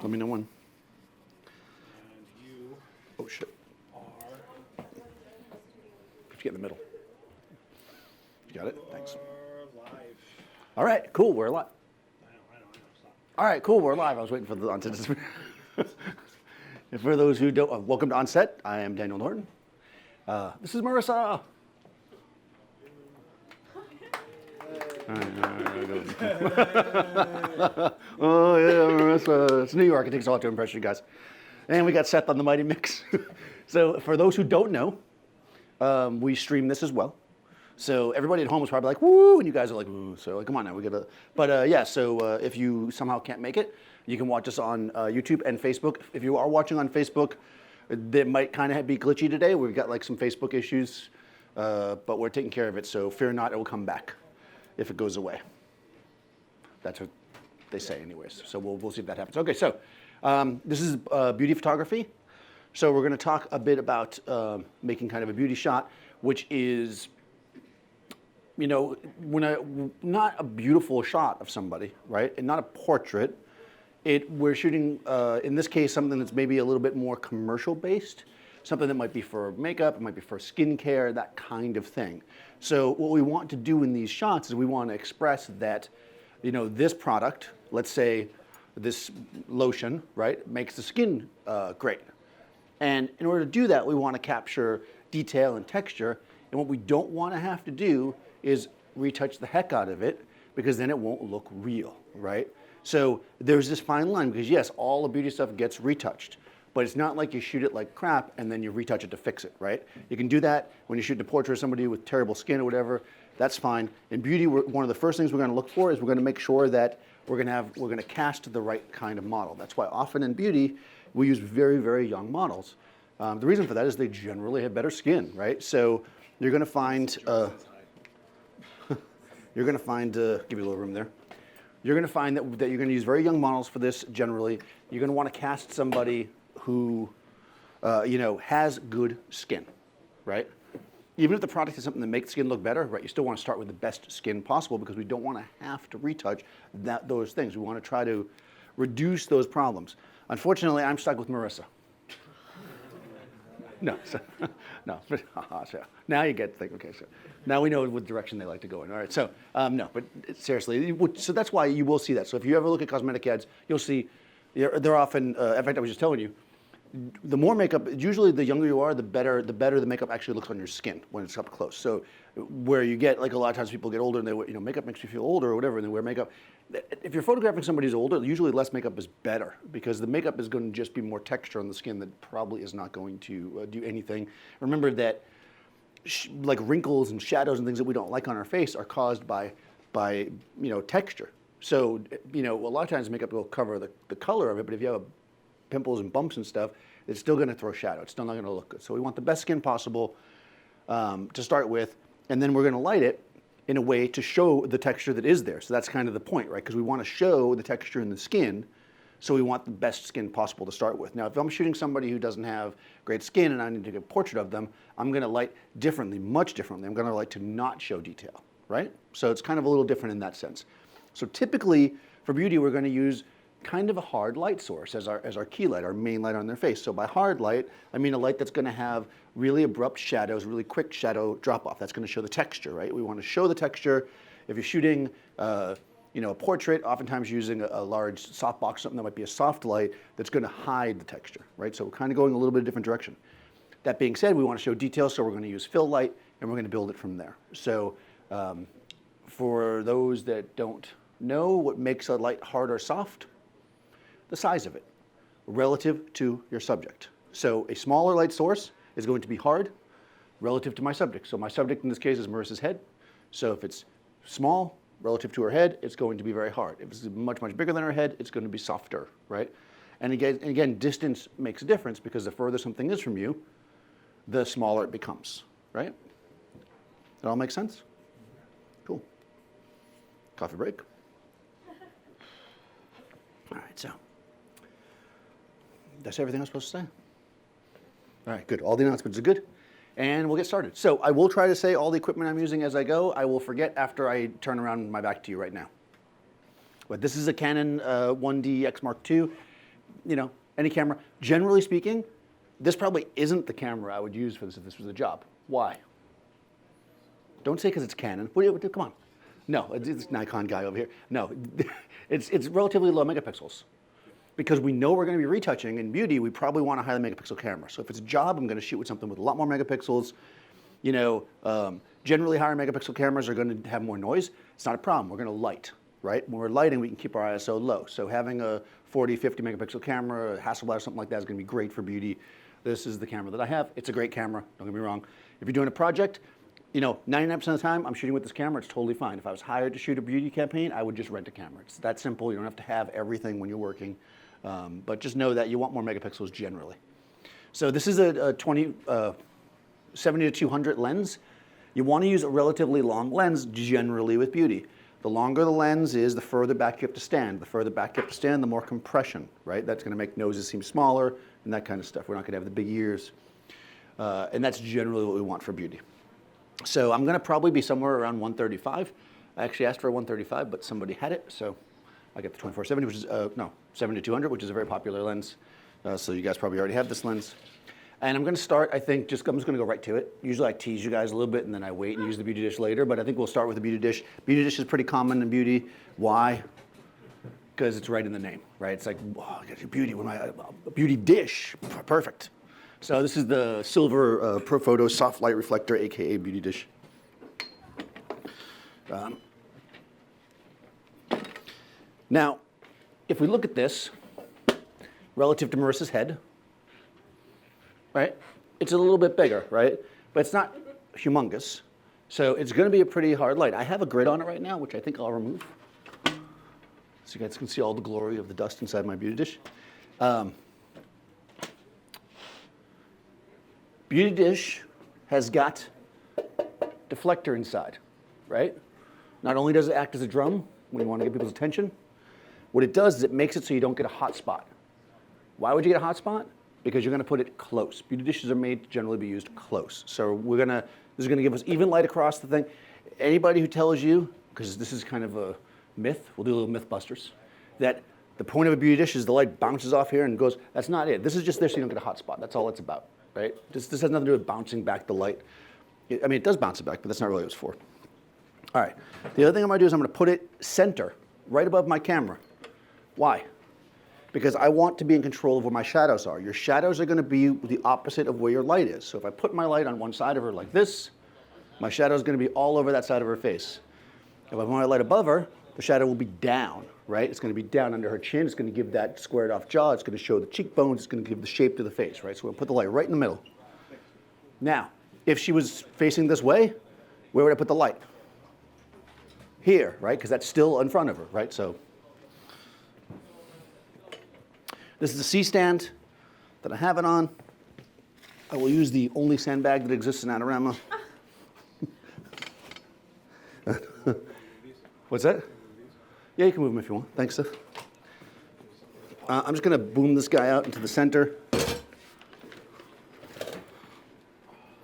Let me know when. And you Oh, shit. are... Get in the middle. You got it? Thanks. live. All right, cool. We're live. I know. Stop. All right, cool. We're live. I was waiting for the OnSet. And for those who don't, welcome to OnSet. I am Daniel Norton. This is Marissa. Oh, yeah, Marissa. It's New York. It takes a lot to impress you guys. And we got Seth on the Mighty Mix. So for those who don't know, we stream this as well. So everybody at home is probably like, woo, and you guys are like, woo. So like, come on now, we gotta. But yeah, so if you somehow can't make it, you can watch us on YouTube and Facebook. If you are watching on Facebook, that might kind of be glitchy today. We've got like some Facebook issues, but we're taking care of it. So fear not, it will come back if it goes away. That's what they say anyways. So we'll see if that happens. Okay, so this is beauty photography. So we're going to talk a bit about making kind of a beauty shot, which is, you know, not a beautiful shot of somebody, right? And not a portrait. We're shooting, in this case, something that's maybe a little bit more commercial based, something that might be for makeup, it might be for skincare, that kind of thing. So what we want to do in these shots is we want to express that, you know, this product, let's say this lotion, right, makes the skin great. And in order to do that, we want to capture detail and texture. And what we don't want to have to do is retouch the heck out of it, because then it won't look real, right? So there's this fine line, because yes, all the beauty stuff gets retouched, but it's not like you shoot it like crap and then you retouch it to fix it, right? You can do that when you shoot a portrait of somebody with terrible skin or whatever. That's fine. In beauty, one of the first things we're going to look for is we're going to make sure that we're going to cast the right kind of model. That's why often in beauty we use very, very young models. The reason for that is they generally have better skin, right? So you're going to find, give you a little room there. You're going to find that you're going to use very young models for this generally. You're going to want to cast somebody who, you know, has good skin, right? Even if the product is something that makes skin look better, right, you still want to start with the best skin possible, because we don't want to have to retouch those things. We want to try to reduce those problems. Unfortunately, I'm stuck with Marissa. No, so, no. So now you get the thing. Okay, so now we know what direction they like to go in. All right, so no, but seriously, so that's why you will see that. So if you ever look at cosmetic ads, you'll see they're often. In fact, I was just telling you, the more makeup, usually the younger you are, the better the makeup actually looks on your skin when it's up close. So where you get, like, a lot of times people get older and they, you know, makeup makes you feel older or whatever, and they wear makeup. If you're photographing somebody who's older, usually less makeup is better, because the makeup is going to just be more texture on the skin that probably is not going to do anything. Remember that like wrinkles and shadows and things that we don't like on our face are caused by you know, texture. So, you know, a lot of times makeup will cover the color of it, but if you have pimples and bumps and stuff, it's still going to throw shadow. It's still not going to look good. So we want the best skin possible to start with, and then we're going to light it in a way to show the texture that is there. So that's kind of the point, right? Because we want to show the texture in the skin, so we want the best skin possible to start with. Now, if I'm shooting somebody who doesn't have great skin and I need to get a portrait of them, I'm going to light differently, much differently. I'm going to light to not show detail, right? So it's kind of a little different in that sense. So typically, for beauty, we're going to use kind of a hard light source as our key light, our main light on their face. So by hard light, I mean a light that's going to have really abrupt shadows, really quick shadow drop off. That's going to show the texture, right? We want to show the texture. If you're shooting, you know, a portrait, oftentimes using a large softbox, something that might be a soft light that's going to hide the texture, right? So we're kind of going a little bit different direction. That being said, we want to show details, so we're going to use fill light, and we're going to build it from there. So for those that don't know what makes a light hard or soft, the size of it relative to your subject. So a smaller light source is going to be hard relative to my subject. So my subject in this case is Marissa's head. So if it's small relative to her head, it's going to be very hard. If it's much, much bigger than her head, it's going to be softer, right? And again, distance makes a difference, because the further something is from you, the smaller it becomes, right? That all make sense? Cool. Coffee break. All right, so that's everything I'm supposed to say. All right, good. All the announcements are good. And we'll get started. So I will try to say all the equipment I'm using as I go. I will forget after I turn around my back to you right now. But this is a Canon 1D X Mark II. you know, any camera. Generally speaking, this probably isn't the camera I would use for this if this was a job. Why? Don't say because it's Canon. Come on. No, it's Nikon guy over here. No, it's relatively low megapixels. Because we know we're going to be retouching in beauty, we probably want a high megapixel camera. So if it's a job, I'm going to shoot with something with a lot more megapixels. You know, generally higher megapixel cameras are going to have more noise. It's not a problem. We're going to light, right? When we're lighting, we can keep our ISO low. So having a 40, 50 megapixel camera, a Hasselblad or something like that is going to be great for beauty. This is the camera that I have. It's a great camera. Don't get me wrong. If you're doing a project, you know, 99% of the time, I'm shooting with this camera. It's totally fine. If I was hired to shoot a beauty campaign, I would just rent a camera. It's that simple. You don't have to have everything when you're working. But just know that you want more megapixels generally. So this is a 70 to 200 lens. You want to use a relatively long lens generally with beauty. The longer the lens is, the further back you have to stand. The further back you have to stand, the more compression, right? That's going to make noses seem smaller and that kind of stuff. We're not going to have the big ears. And that's generally what we want for beauty. So I'm going to probably be somewhere around 135. I actually asked for a 135, but somebody had it, so I get the 24-70, which is, no, 70-200, which is a very popular lens. So you guys probably already have this lens. And I'm going to start, I think, I'm just going to go right to it. Usually I tease you guys a little bit, and then I wait and use the beauty dish later, but I think we'll start with the beauty dish. Beauty dish is pretty common in beauty. Why? Because it's right in the name, right? It's like, oh, I got your beauty, a beauty dish, perfect. So this is the silver Profoto soft light reflector, AKA beauty dish. Now, if we look at this relative to Marissa's head, right? It's a little bit bigger, right? But it's not humongous. So it's going to be a pretty hard light. I have a grid on it right now, which I think I'll remove. So you guys can see all the glory of the dust inside my beauty dish. Beauty dish has got deflector inside, right? Not only does it act as a drum when you want to get people's attention, what it does is it makes it so you don't get a hot spot. Why would you get a hot spot? Because you're going to put it close. Beauty dishes are made to generally be used close. So this is going to give us even light across the thing. Anybody who tells you, because this is kind of a myth, we'll do a little myth busters, that the point of a beauty dish is the light bounces off here and goes, that's not it. This is just there so you don't get a hot spot. That's all it's about, right? This has nothing to do with bouncing back the light. I mean, it does bounce it back, but that's not really what it's for. All right, the other thing I'm going to do is I'm going to put it center, right above my camera. Why? Because I want to be in control of where my shadows are. Your shadows are going to be the opposite of where your light is. So if I put my light on one side of her like this, my shadow is going to be all over that side of her face. If I put my light above her, the shadow will be down, right? It's going to be down under her chin. It's going to give that squared off jaw. It's going to show the cheekbones. It's going to give the shape to the face, right? So we'll put the light right in the middle. Now, if she was facing this way, where would I put the light? Here, right? Because that's still in front of her, right? So this is the C-stand that I have it on. I will use the only sandbag that exists in Adorama. What's that? Yeah, you can move them if you want. Thanks, Seth. I'm just going to boom this guy out into the center.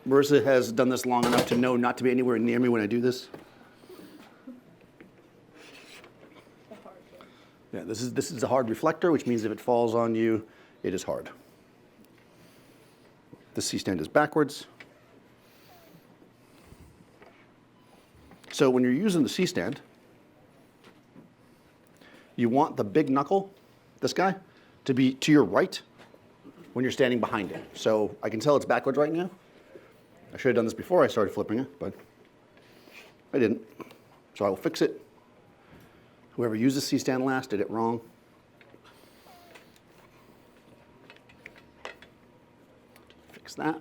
Marissa has done this long enough to know not to be anywhere near me when I do this. Yeah, this is a hard reflector, which means if it falls on you, it is hard. The C-stand is backwards. So when you're using the C-stand, you want the big knuckle, this guy, to be to your right when you're standing behind it. So I can tell it's backwards right now. I should have done this before I started flipping it, but I didn't. So I will fix it. Whoever used the C-stand last did it wrong. Fix that.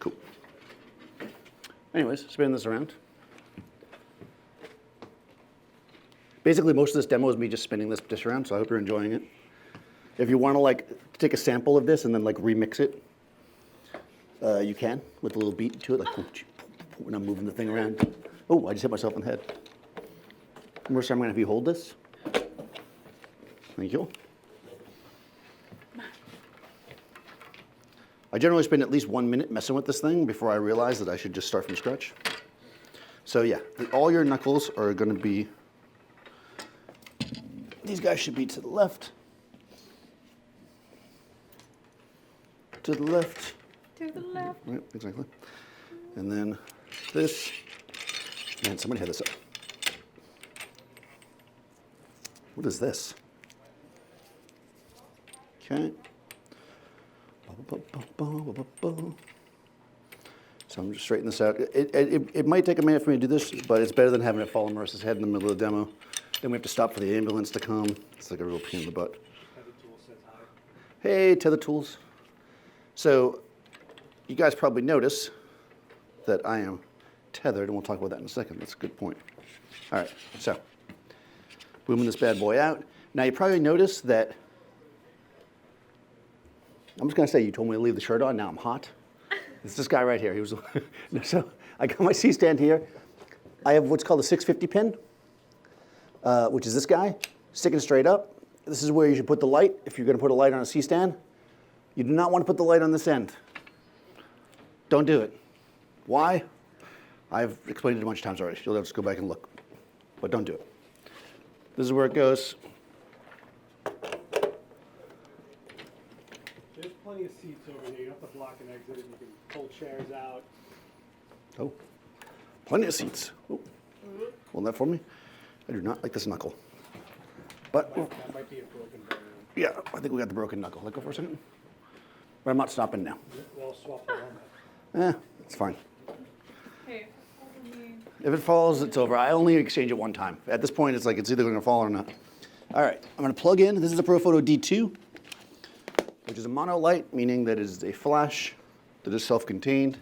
Cool. Anyways, spin this around. Basically, most of this demo is me just spinning this dish around, so I hope you're enjoying it. If you want to take a sample of this and then remix it, you can with a little beat to it, when I'm moving the thing around. Oh, I just hit myself in the head. Marissa, I'm going to have you hold this. Thank you. I generally spend at least 1 minute messing with this thing before I realize that I should just start from scratch. So yeah, all your knuckles are going to be These guys should be to the left. To the left. To the left. Right, exactly. And then this. Man, somebody had this up. What is this? Okay. So I'm just straightening this out. It might take a minute for me to do this, but it's better than having it fall on Marissa's head in the middle of the demo. Then we have to stop for the ambulance to come. It's like a real pain in the butt. Tether tool says hi. Hey, Tether Tools. So you guys probably notice that I am tethered, and we'll talk about that in a second. That's a good point. All right, so booming this bad boy out. Now you probably notice that, I'm just gonna say you told me to leave the shirt on, now I'm hot. It's this guy right here. He was, so I got my C-stand here. I have what's called a 650 pin, which is this guy, sticking straight up. This is where you should put the light if you're gonna put a light on a C-stand. You do not want to put the light on this end. Don't do it. Why? I've explained it a bunch of times already. You'll have to go back and look, but don't do it. This is where it goes. There's plenty of seats over here. You don't have to block an exit. You can pull chairs out. Oh, plenty of seats. Oh, hold that for me. I do not like this knuckle. But, That might be a broken bone. yeah, I think we got the broken knuckle. Let go for a second. But I'm not stopping now. We'll swap the helmet. It's fine. Hey, follow me. If it falls, it's over. I only exchange it one time. At this point, it's like it's either going to fall or not. All right, I'm going to plug in. This is a ProPhoto D2, which is a mono light, meaning that it is a flash that is self-contained.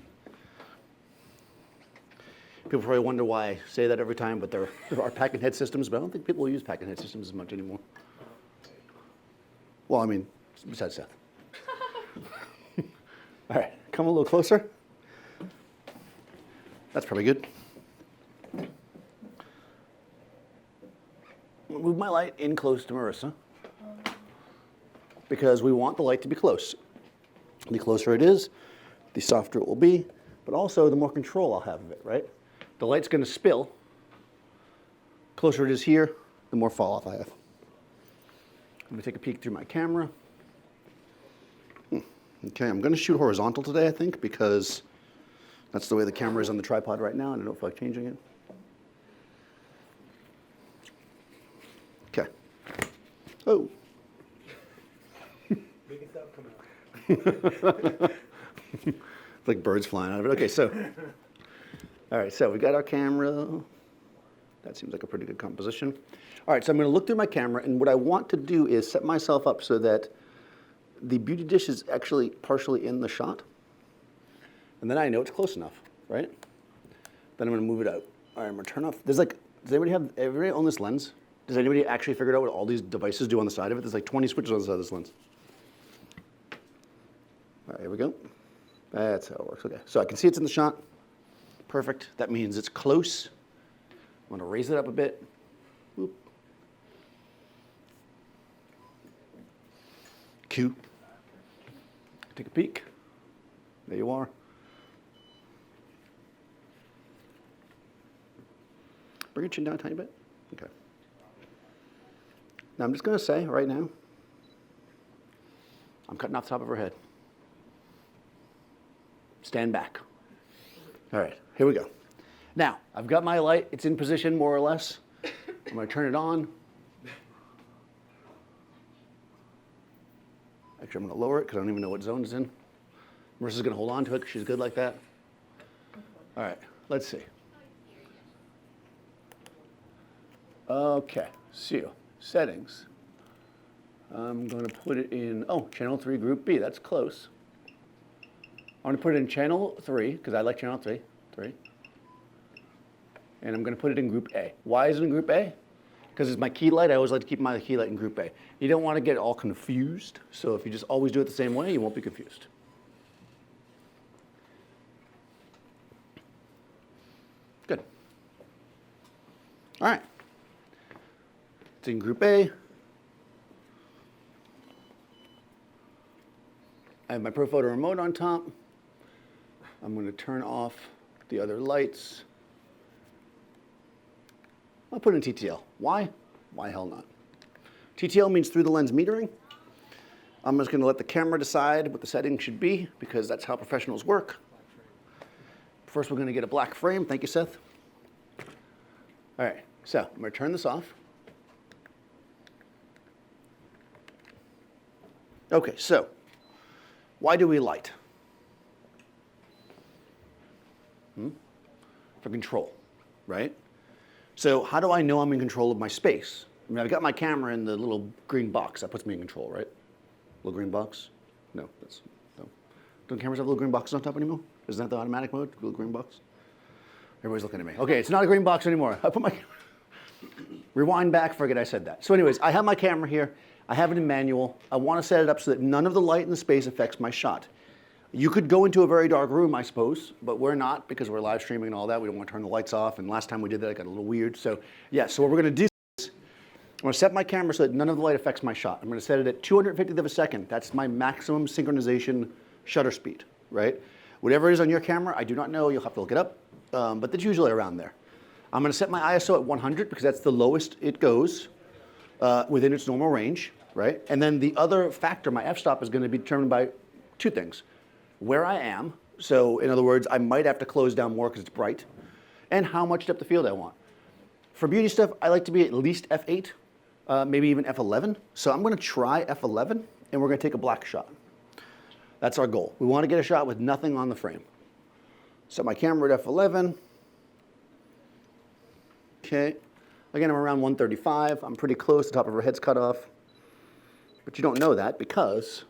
People probably wonder why I say that every time, but there are pack and head systems, but I don't think people use pack and head systems as much anymore. Well, I mean, besides Seth. All right, come a little closer. That's probably good. Move my light in close to Marissa because we want the light to be close. The closer it is, the softer it will be, but also the more control I'll have of it, right? The light's going to spill. Closer it is here, the more fall off I have. I'm going to take a peek through my camera. Okay, I'm going to shoot horizontal today, I think, because that's the way the camera is on the tripod right now, and I don't feel like changing it. Okay. Oh. Biggest outcome out. It's like birds flying out of it. Okay, so, all right, so we got our camera. That seems like a pretty good composition. All right, so I'm going to look through my camera, and what I want to do is set myself up so that the beauty dish is actually partially in the shot. And then I know it's close enough, right? Then I'm going to move it out. All right, I'm going to turn off. There's like, does everybody own this lens? Does anybody actually figure out what all these devices do on the side of it? There's like 20 switches on the side of this lens. All right, here we go. That's how it works. Okay, so I can see it's in the shot. Perfect. That means it's close. I'm going to raise it up a bit. Whoop. Q. Take a peek. There you are. Bring your chin down a tiny bit. Okay. Now I'm just going to say right now, I'm cutting off the top of her head. Stand back. All right, here we go. Now, I've got my light. It's in position more or less. I'm going to turn it on. Actually, I'm going to lower it because I don't even know what zone it's in. Marissa's going to hold on to it because she's good like that. All right, let's see. Okay, so settings. I'm going to put it in, channel 3, group B. That's close. I'm going to put it in channel 3 because I like channel 3. And I'm going to put it in group A. Why is it in group A? Because it's my key light. I always like to keep my key light in group A. You don't want to get all confused. So if you just always do it the same way, you won't be confused. Good. All right. It's in group A. I have my ProPhoto remote on top. I'm going to turn off the other lights. I'll put it in TTL. Why? Why hell not? TTL means through the lens metering. I'm just going to let the camera decide what the setting should be because that's how professionals work. First, we're going to get a black frame. Thank you, Seth. All right, so I'm going to turn this off. Okay, so why do we light? For control, right? So how do I know I'm in control of my space? I mean, I've got my camera in the little green box. That puts me in control, right? Little green box? No, that's no. Don't cameras have little green boxes on top anymore? Isn't that the automatic mode? Little green box? Everybody's looking at me. Okay, it's not a green box anymore. I put my rewind back, forget I said that. So anyways, I have my camera here. I have it in manual. I want to set it up so that none of the light in the space affects my shot. You could go into a very dark room, I suppose, but we're not because we're live streaming and all that. We don't want to turn the lights off. And last time we did that, it got a little weird. So yeah, so what we're going to do is I'm going to set my camera so that none of the light affects my shot. I'm going to set it at 250th of a second. That's my maximum synchronization shutter speed, right? Whatever it is on your camera, I do not know. You'll have to look it up, but that's usually around there. I'm going to set my ISO at 100 because that's the lowest it goes within its normal range, right? And then the other factor, my f-stop, is going to be determined by two things. Where I am, so in other words, I might have to close down more because it's bright, and how much depth of field I want. For beauty stuff, I like to be at least f8, maybe even f11. So I'm going to try f11, and we're going to take a black shot. That's our goal. We want to get a shot with nothing on the frame. Set my camera at f11. Okay. Again, I'm around 135. I'm pretty close. The top of her head's cut off. But you don't know that because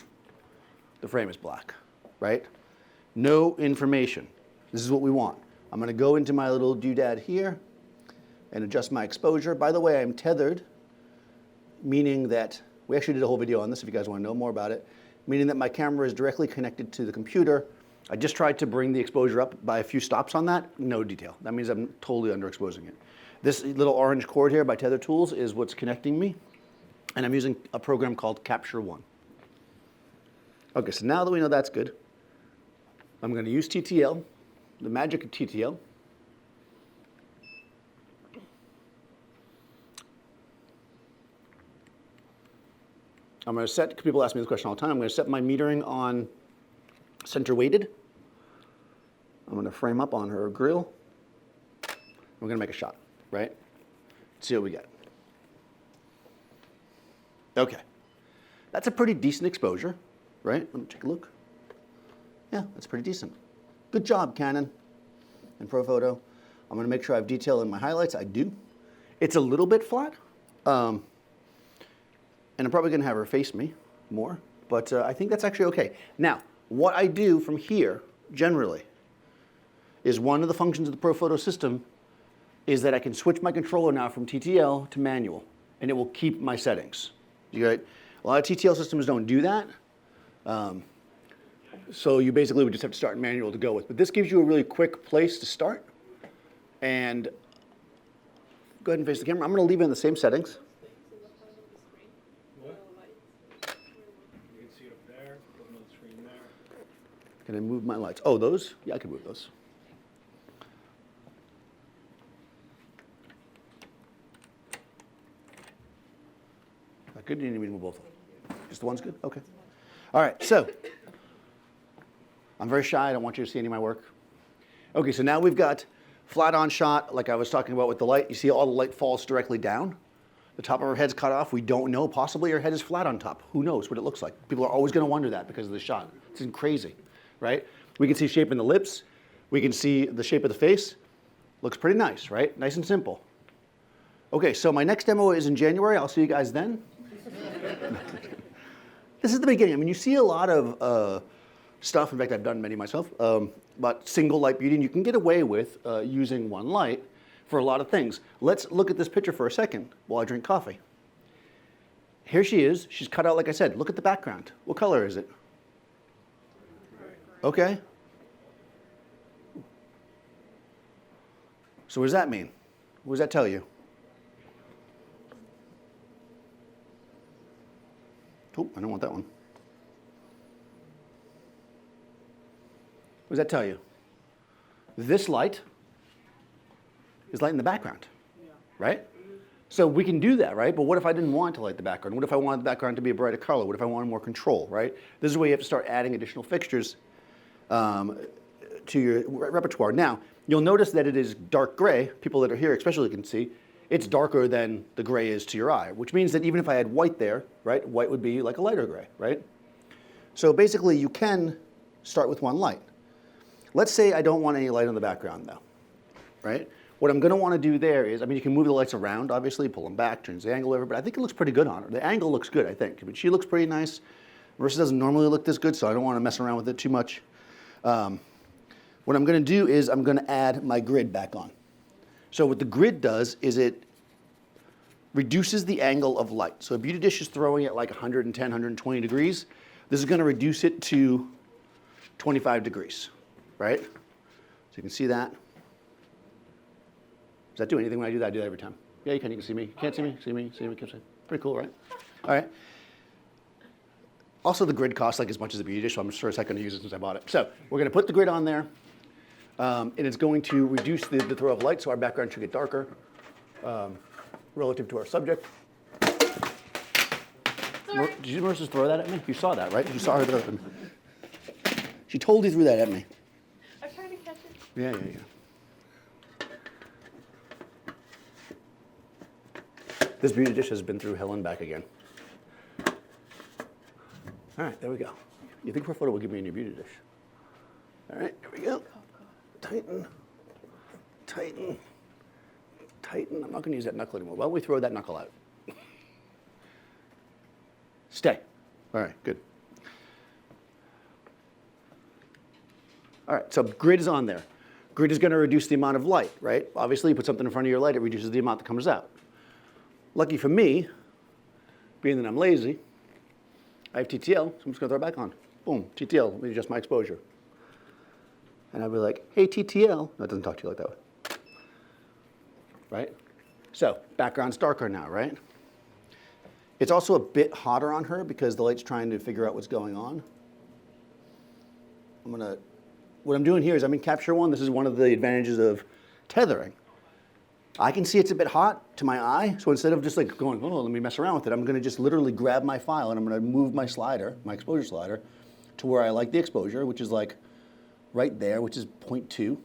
the frame is black, right? No information. This is what we want. I'm going to go into my little doodad here and adjust my exposure. By the way, I'm tethered, meaning that we actually did a whole video on this if you guys want to know more about it, meaning that my camera is directly connected to the computer. I just tried to bring the exposure up by a few stops on that. No detail. That means I'm totally underexposing it. This little orange cord here by Tether Tools is what's connecting me, and I'm using a program called Capture One. Okay, so now that we know that's good, I'm going to use TTL, the magic of TTL. I'm going to set, people ask me this question all the time, I'm going to set my metering on center weighted. I'm going to frame up on her grill. We're going to make a shot, right? See what we get. Okay. That's a pretty decent exposure, right? Let me take a look. Yeah, that's pretty decent. Good job, Canon and ProPhoto. I'm going to make sure I have detail in my highlights. I do. It's a little bit flat. And I'm probably going to have her face me more, but I think that's actually okay. Now, what I do from here, generally, is one of the functions of the ProPhoto system is that I can switch my controller now from TTL to manual, and it will keep my settings. You got it? A lot of TTL systems don't do that, so you basically would just have to start manual to go with. But this gives you a really quick place to start, and go ahead and face the camera. I'm going to leave it in the same settings. Can I move my lights? Oh, those? Yeah, I can move those. That good? You need me to move both of them? Just the one's good? Okay. All right, so I'm very shy. I don't want you to see any of my work. Okay, so now we've got flat on shot, like I was talking about with the light. You see all the light falls directly down. The top of her head's cut off. We don't know. Possibly her head is flat on top. Who knows what it looks like? People are always going to wonder that because of the shot. It's crazy. Right? We can see shape in the lips. We can see the shape of the face. Looks pretty nice, right? Nice and simple. Okay, so my next demo is in January. I'll see you guys then. This is the beginning. I mean, you see a lot of stuff. In fact, I've done many myself, but single light beauty, and you can get away with using one light for a lot of things. Let's look at this picture for a second while I drink coffee. Here she is. She's cut out, like I said. Look at the background. What color is it? Okay. So what does that mean? What does that tell you? Oh, I don't want that one. What does that tell you? This light is light in the background, right? So we can do that, right? But what if I didn't want to light the background? What if I wanted the background to be a brighter color? What if I wanted more control, right? This is where you have to start adding additional fixtures to your repertoire. Now, you'll notice that it is dark gray. People that are here especially can see it's darker than the gray is to your eye, which means that even if I had white there, right, white would be like a lighter gray, right? So basically you can start with one light. Let's say I don't want any light on the background though, right? What I'm gonna wanna do there is, I mean, you can move the lights around, obviously, pull them back, change the angle over, but I think it looks pretty good on her. The angle looks good, I think. I mean, she looks pretty nice. Marissa doesn't normally look this good, so I don't wanna mess around with it too much. What I'm gonna do is I'm gonna add my grid back on. So what the grid does is it reduces the angle of light. So a beauty dish is throwing at like 110, 120 degrees. This is gonna reduce it to 25 degrees, right? So you can see that. Does that do anything when I do that? I do that every time. Yeah, you can see me. Can't see me, see me, see me, can't see me. Pretty cool, right? All right. Also, the grid costs like as much as the beauty dish, so I'm sure it's not gonna use it since I bought it. So we're gonna put the grid on there, and it's going to reduce the throw of light, so our background should get darker relative to our subject. Sorry. Did you Marissa throw that at me? You saw that, right? You saw her throw it. She totally threw that at me. I'm trying to catch it. Yeah, yeah, yeah. This beauty dish has been through hell and back again. All right, there we go. You think what photo will give me a new beauty dish? All right, here we go. Tighten, tighten, tighten. I'm not going to use that knuckle anymore. Why don't we throw that knuckle out? Stay. All right, good. All right, so grid is on there. Grid is going to reduce the amount of light, right? Obviously, you put something in front of your light, it reduces the amount that comes out. Lucky for me, being that I'm lazy, I have TTL, so I'm just going to throw it back on. Boom, TTL, let me adjust my exposure. And I'll be like, hey, TTL. No, it doesn't talk to you like that way. Right? So, background's darker now, right? It's also a bit hotter on her because the light's trying to figure out what's going on. What I'm doing here is I'm in Capture One. This is one of the advantages of tethering. I can see it's a bit hot to my eye, so instead of just like going, oh, let me mess around with it, I'm gonna just literally grab my file and I'm gonna move my slider, my exposure slider, to where I like the exposure, which is like right there, which is 0.2.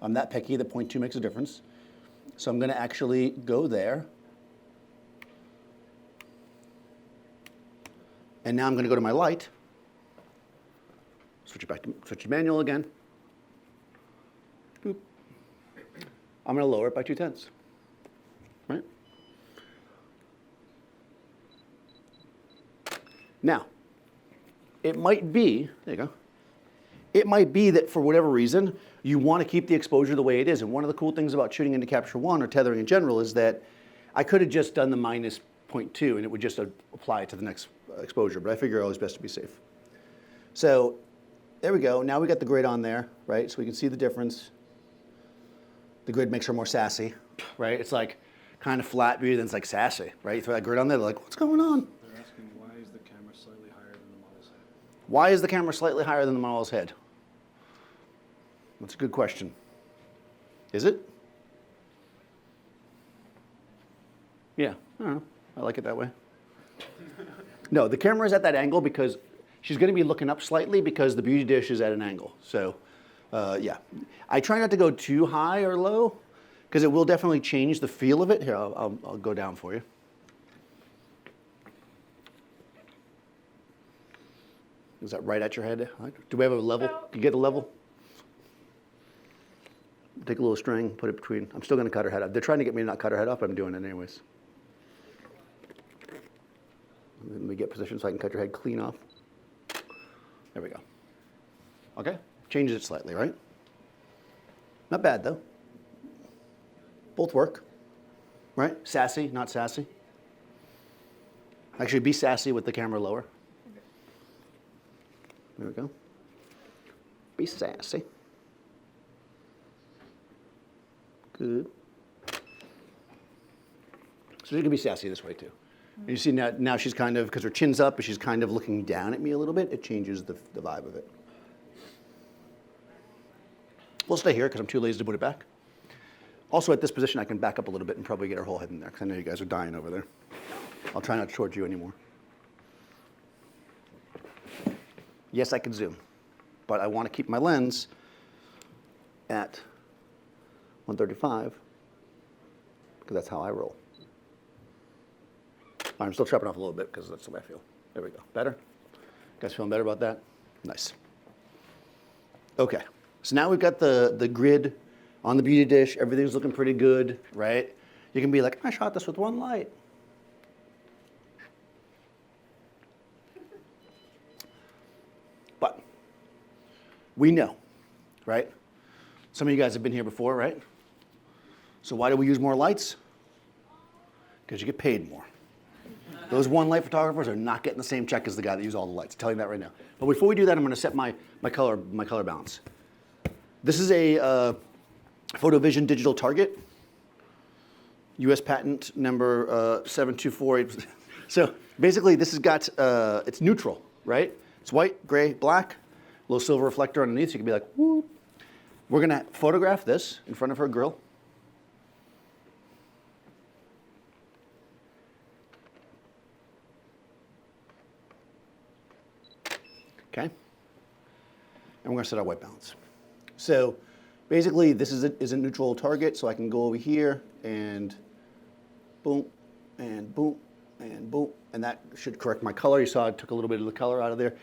I'm that picky that 0.2 makes a difference. So I'm gonna actually go there. And now I'm gonna go to my light, switch to manual again. Boop. I'm going to lower it by 0.2, right? Now, it might be, there you go. It might be that for whatever reason, you want to keep the exposure the way it is. And one of the cool things about shooting into Capture One or tethering in general is that I could have just done the minus 0.2 and it would just apply it to the next exposure, but I figure always best to be safe. So there we go. Now we got the grid on there, right? So we can see the difference. The grid makes her more sassy, right? It's like kind of flat beauty, then it's like sassy, right? You throw that grid on there, they're like, what's going on? They're asking, why is the camera slightly higher than the model's head? Why is the camera slightly higher than the model's head? That's a good question. Is it? Yeah, I don't know. I like it that way. No, the camera is at that angle because she's going to be looking up slightly because the beauty dish is at an angle. So, yeah. I try not to go too high or low because it will definitely change the feel of it. Here, I'll go down for you. Is that right at your head? Do we have a level? No. Can you get a level? Take a little string, put it between. I'm still going to cut her head off. They're trying to get me to not cut her head off, but I'm doing it anyways. Let me get position so I can cut your head clean off. There we go. Okay, changes it slightly, right? Not bad though. Both work, right? Sassy, not sassy. Actually, be sassy with the camera lower. There we go. Be sassy. Good. So you can be sassy this way too. And you see now she's kind of, because her chin's up, but she's kind of looking down at me a little bit. It changes the vibe of it. We'll stay here because I'm too lazy to put it back. Also, at this position, I can back up a little bit and probably get her whole head in there, because I know you guys are dying over there. I'll try not to torture you anymore. Yes, I can zoom, but I want to keep my lens at 135, because that's how I roll. I'm still chopping off a little bit, because that's the way I feel. There we go. Better? You guys feeling better about that? Nice. Okay, so now we've got the grid on the beauty dish. Everything's looking pretty good, right? You can be like, I shot this with one light. But we know, right? Some of you guys have been here before, right? So why do we use more lights? Because you get paid more. Those one light photographers are not getting the same check as the guy that uses all the lights. I'm telling you that right now. But before we do that, I'm going to set my color balance. This is a PhotoVision digital target, U.S. patent number 7248. So basically, this has got it's neutral, right? It's white, gray, black, a little silver reflector underneath. So you can be like, whoop. We're going to photograph this in front of her grill. Okay, and we're going to set our white balance. So basically, this is a neutral target, so I can go over here and boom, and boom, and boom, and that should correct my color. You saw I took a little bit of the color out of there.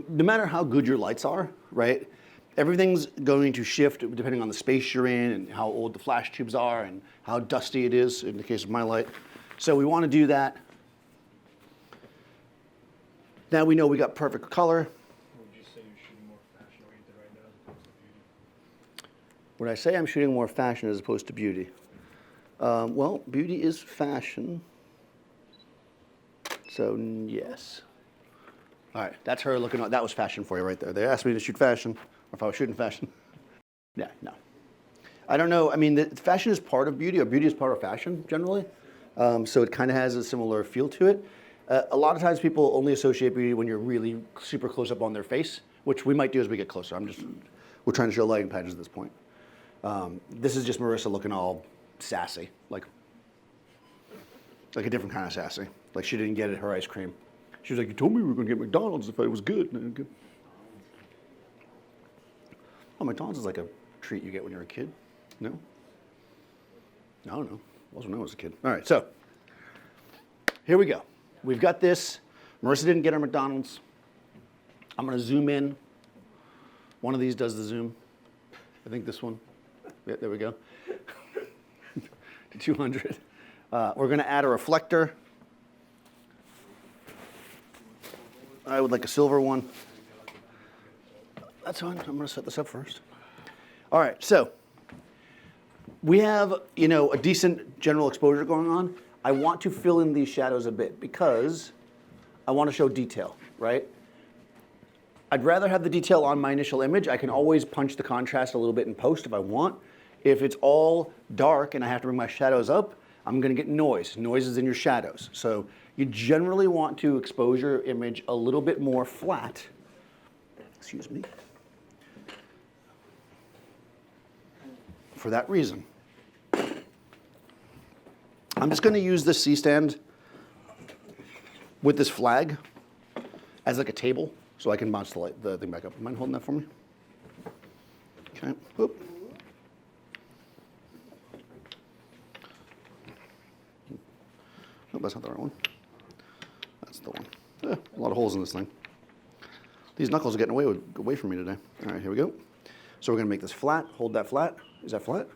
No matter how good your lights are, right, everything's going to shift depending on the space you're in and how old the flash tubes are and how dusty it is in the case of my light. So we want to do that. Now we know we got perfect color. Would you say you're shooting more fashion oriented right now as opposed to beauty? Would I say I'm shooting more fashion as opposed to beauty? Well, beauty is fashion. So, yes. All right, that's her looking, that was fashion for you right there. They asked me to shoot fashion, or if I was shooting fashion. Yeah, no. I don't know, I mean, fashion is part of beauty, or beauty is part of fashion, generally. So it kind of has a similar feel to it. A lot of times people only associate beauty when you're really super close up on their face, which we might do as we get closer. We're trying to show lighting patterns at this point. This is just Marissa looking all sassy, like a different kind of sassy. Like she didn't get it, her ice cream. She was like, you told me we were going to get McDonald's if it was good. Oh, McDonald's is like a treat you get when you're a kid. No? No. Wasn't when I was a kid. All right, so here we go. We've got this. Marissa didn't get her McDonald's. I'm going to zoom in. One of these does the zoom. I think this one. Yeah, there we go. To 200. We're going to add a reflector. I would like a silver one. That's fine. I'm going to set this up first. All right, so we have, a decent general exposure going on. I want to fill in these shadows a bit because I want to show detail, right? I'd rather have the detail on my initial image. I can always punch the contrast a little bit in post if I want. If it's all dark and I have to bring my shadows up, I'm going to get noise. Noise is in your shadows. So you generally want to expose your image a little bit more flat. Excuse me. For that reason. I'm just going to use this C-stand with this flag as like a table so I can bounce the thing back up. Mind holding that for me? Okay. Whoop. Oh, that's not the right one. That's the one. A lot of holes in this thing. These knuckles are getting away from me today. All right, here we go. So we're going to make this flat. Hold that flat. Is that flat?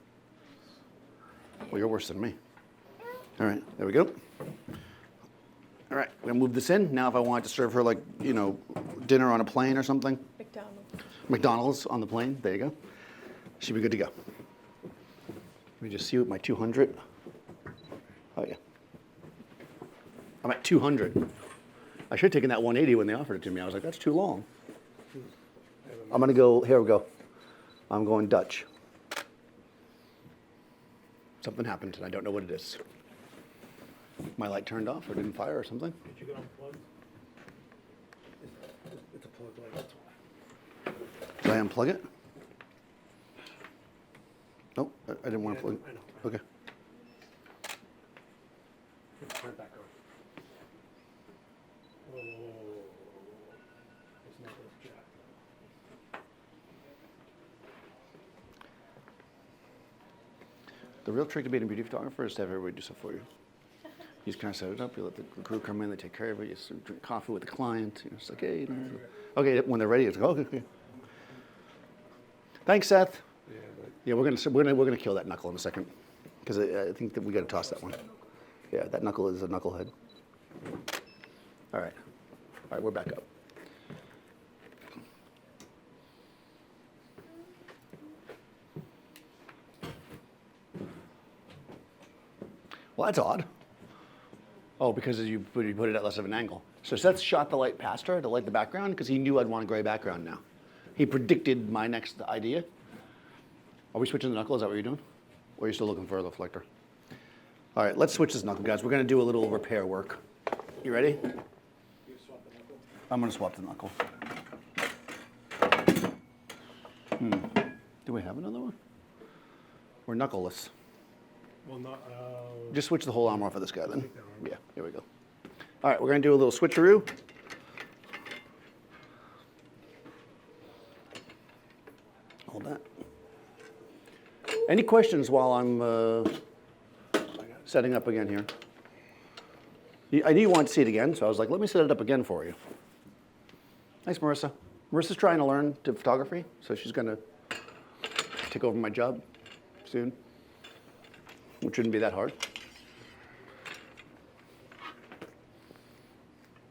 Well, you're worse than me. All right, there we go. All right, we're going to move this in. Now if I wanted to serve her like, dinner on a plane or something. McDonald's on the plane. There you go. She'll be good to go. Let me just see what my 200. Oh, yeah. I'm at 200. I should have taken that 180 when they offered it to me. I was like, that's too long. I'm going to go, here we go. I'm going Dutch. Something happened, and I don't know what it is. My light turned off or didn't fire or something. Did you get unplugged? It's a plug light, that's why. Did I unplug it? Nope, I didn't want to plug it. I know. Okay. Turn it back over. Whoa, whoa, whoa, whoa, whoa. It's not worth jack. The real trick to being a beauty photographer is to have everybody do stuff for you. You just kind of set it up. You let the crew come in. They take care of it. You just drink coffee with the client. You know, it's like, hey, you know, okay. When they're ready, it's like, okay. Thanks, Seth. Yeah, but Yeah, we're gonna kill that knuckle in a second, because I think that we got to toss that one. Yeah, that knuckle is a knucklehead. All right, we're back up. Well, that's odd. Oh, because you put it at less of an angle. So Seth shot the light past her to light the background because he knew I'd want a gray background now. He predicted my next idea. Are we switching the knuckle? Is that what you're doing? Or are you still looking for a reflector? All right, let's switch this knuckle, guys. We're going to do a little repair work. You ready? I'm going to swap the knuckle. Do we have another one? We're knuckleless. well, not. Just switch the whole arm off of this guy then. Take that arm. Yeah, here we go. All right, we're going to do a little switcheroo. Hold that. Any questions while I'm setting up again here? I knew you wanted to see it again, so I was like, let me set it up again for you. Thanks, Marissa. Marissa's trying to learn to photography, so she's going to take over my job soon, which shouldn't be that hard.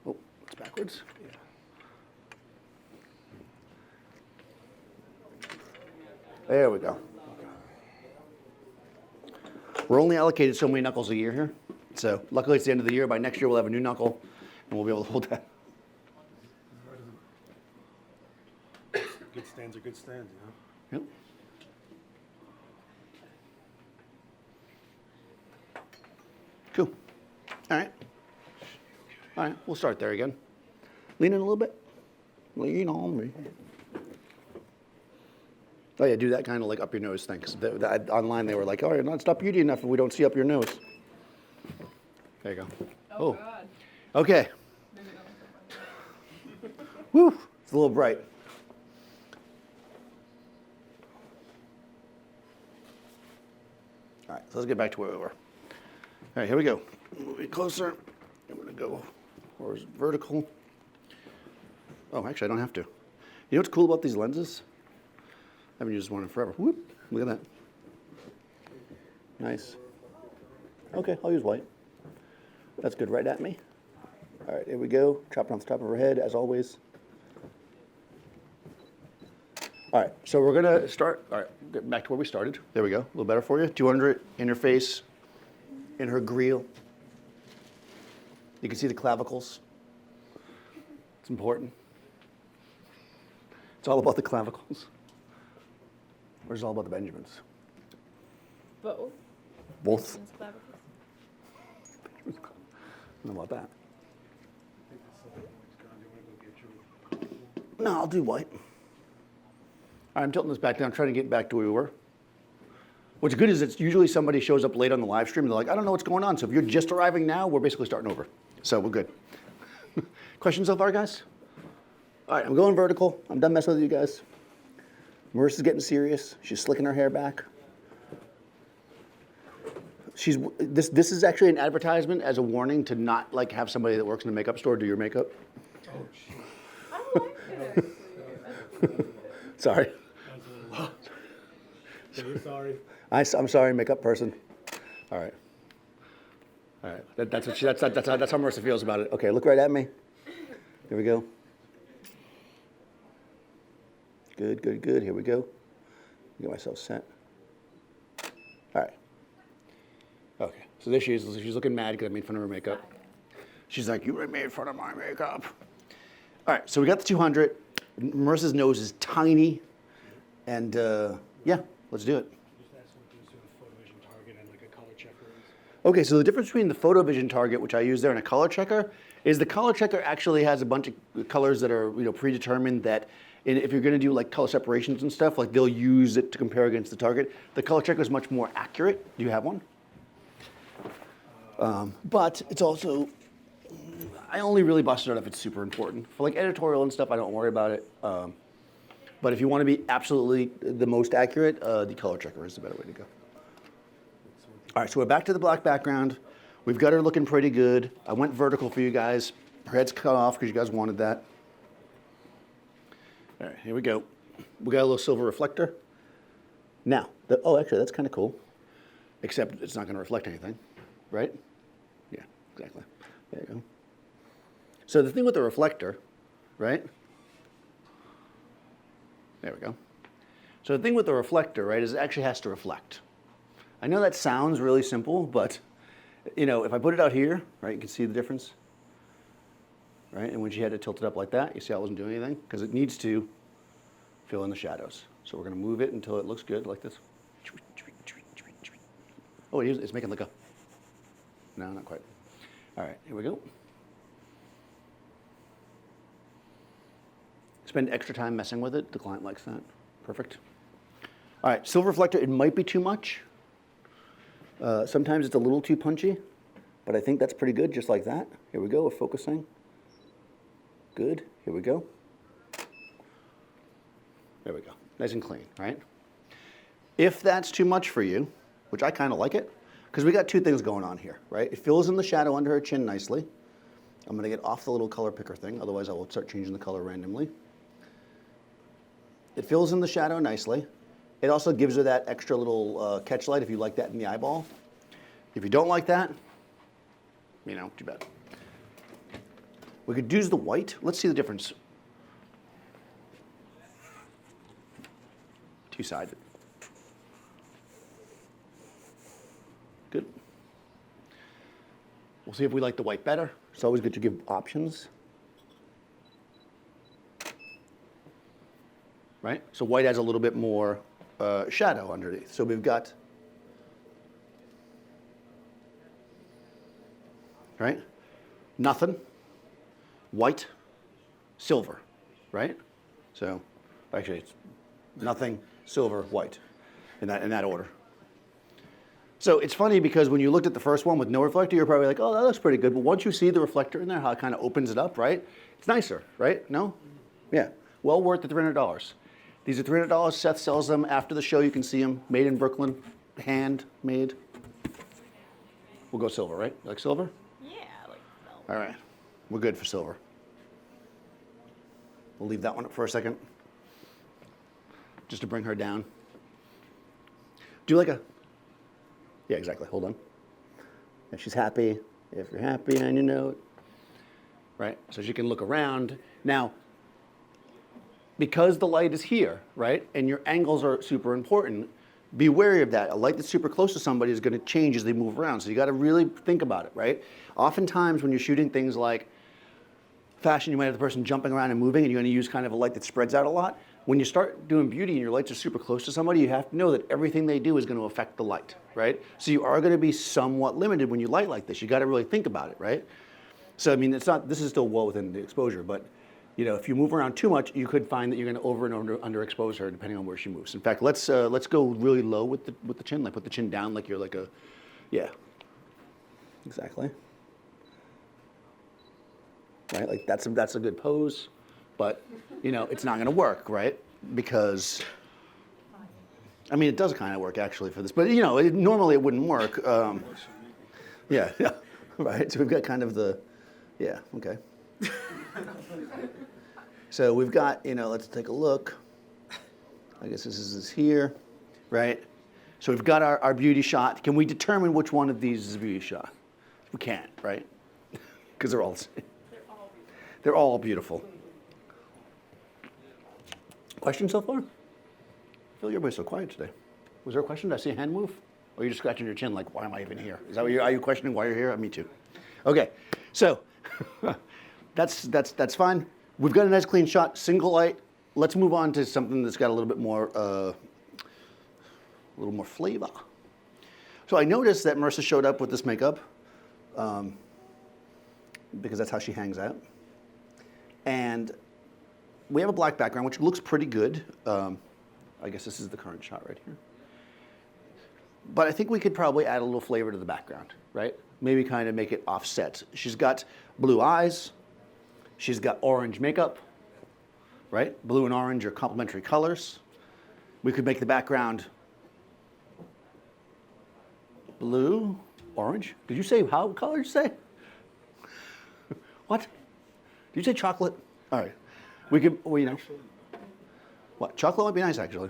Oh, it's backwards. There we go. We're only allocated so many knuckles a year here. So luckily it's the end of the year. By next year we'll have a new knuckle and we'll be able to hold that. Good stands are good stands, you know? Yep. Cool. All right. All right, we'll start there again. Lean in a little bit. Lean on me. Oh yeah, do that kind of like up your nose thing. Because online they were like, oh, you're not stop beauty enough if we don't see up your nose. There you go. Oh, God. Okay. Maybe that was Woo, it's a little bright. All right, so let's get back to where we were. All right, here we go. Move closer. I'm gonna go vertical. Oh, actually, I don't have to. You know what's cool about these lenses? I haven't used one in forever. Whoop, look at that. Nice. Okay, I'll use white. That's good, right at me. All right, here we go. Chop it off the top of her head, as always. All right, so we're gonna start, all right, get back to where we started. There we go, a little better for you. 200 in her face, in her grille. You can see the clavicles. It's important. It's all about the clavicles. Or is it all about the Benjamins? both. Both? Benjamin's clavicles. I don't know about that. I think the silver white's gone. Do you want to go get your? No, I'll do white. All right, I'm tilting this back down, trying to get back to where we were. What's good is it's usually somebody shows up late on the live stream and they're like, I don't know what's going on. So if you're just arriving now, we're basically starting over. So we're good. Questions so far, guys? All right, I'm going vertical. I'm done messing with you guys. Marissa's getting serious. She's slicking her hair back. This is actually an advertisement as a warning to not like have somebody that works in a makeup store do your makeup. Oh, shit. I like it, actually. Sorry. Very sorry. I'm sorry, makeup person. All right. All right. That's how Marissa feels about it. Okay, look right at me. Here we go. Good, good, good. Here we go. Get myself set. All right. Okay. So there she is. She's looking mad because I made fun of her makeup. She's like, you made fun of my makeup. All right. So we got the 200. Marissa's nose is tiny. And yeah, let's do it. Just ask what these sort of photo vision target and like a color checker is. Okay, so the difference between the photo vision target, which I use there, and a color checker, is the color checker actually has a bunch of colors that are predetermined that And if you're going to do like color separations and stuff, like they'll use it to compare against the target. The color checker is much more accurate. Do you have one? But it's also, I only really bust it out if it's super important. For like editorial and stuff, I don't worry about it. But if you want to be absolutely the most accurate, the color checker is the better way to go. All right, so we're back to the black background. We've got her looking pretty good. I went vertical for you guys. Her head's cut off because you guys wanted that. All right, here we go. We got a little silver reflector. Now, oh, actually, that's kind of cool. Except it's not going to reflect anything, right? Yeah, exactly. There you go. So the thing with the reflector, right? There we go. So the thing with the reflector, right, is it actually has to reflect. I know that sounds really simple, but you know, if I put it out here, right, you can see the difference, right? And when she had it tilted up like that, you see how it wasn't doing anything? Because it needs to fill in the shadows. So we're going to move it until it looks good, like this. Oh, it's making like a, no, not quite. All right, here we go. Spend extra time messing with it. The client likes that. Perfect. All right, silver reflector, it might be too much. Sometimes it's a little too punchy, but I think that's pretty good, just like that. Here we go, we're focusing. Good, here we go. There we go, nice and clean, right? If that's too much for you, which I kind of like it, because we got two things going on here, right? It fills in the shadow under her chin nicely. I'm gonna get off the little color picker thing, otherwise I will start changing the color randomly. It fills in the shadow nicely. It also gives her that extra little catch light if you like that in the eyeball. If you don't like that, you know, too bad. We could use the white. Let's see the difference. Two-sided. Good. We'll see if we like the white better. It's always good to give options. Right? So white has a little bit more shadow underneath. So we've got, right? Nothing, white, silver, right? So actually it's nothing, silver, white, in that order. So it's funny because when you looked at the first one with no reflector, you're probably like, oh, that looks pretty good. But once you see the reflector in there, how it kind of opens it up, right? It's nicer, right? No? Yeah. Well worth the $300. These are $300. Seth sells them after the show. You can see them. Made in Brooklyn. Handmade. We'll go silver, right? You like silver? Yeah, I like silver. All right. We're good for silver. We'll leave that one up for a second. Just to bring her down. Do like a... Yeah, exactly. Hold on. If she's happy, if you're happy on your note. Right? So she can look around. Now, because the light is here, right, and your angles are super important, be wary of that. A light that's super close to somebody is going to change as they move around. So you got to really think about it, right? Oftentimes when you're shooting things like fashion, you might have the person jumping around and moving, and you're going to use kind of a light that spreads out a lot. When you start doing beauty and your lights are super close to somebody, you have to know that everything they do is going to affect the light, right? So you are going to be somewhat limited when you light like this. You got to really think about it, right? So I mean, it's not. This is still well within the exposure, but you know, if you move around too much, you could find that you're going to over and underexpose her depending on where she moves. In fact, let's go really low with the chin, like put the chin down, like you're like a, yeah, exactly. Right, like that's a good pose, but you know, it's not going to work, right? Because, I mean, it does kind of work actually for this, but you know, normally it wouldn't work. Yeah, yeah, right. So we've got kind of the, yeah, okay. So we've got, you know, let's take a look. I guess this is here, right? So we've got our beauty shot. Can we determine which one of these is a beauty shot? We can't, right? Because they're all the same. They're all beautiful. Questions so far? I feel like everybody's so quiet today. Was there a question? Did I see a hand move? Or are you just scratching your chin like, why am I even here? Is that what are you questioning why you're here? Me too. Okay, so that's fine. We've got a nice clean shot, single light. Let's move on to something that's got a little more flavor. So I noticed that Marissa showed up with this makeup because that's how she hangs out. And we have a black background, which looks pretty good. I guess this is the current shot right here. But I think we could probably add a little flavor to the background, right? Maybe kind of make it offset. She's got blue eyes. She's got orange makeup, right? Blue and orange are complementary colors. We could make the background blue, orange. Did you say how color did you say? What? Did you say chocolate? All right. We could, well, you know. What? Chocolate might be nice, actually.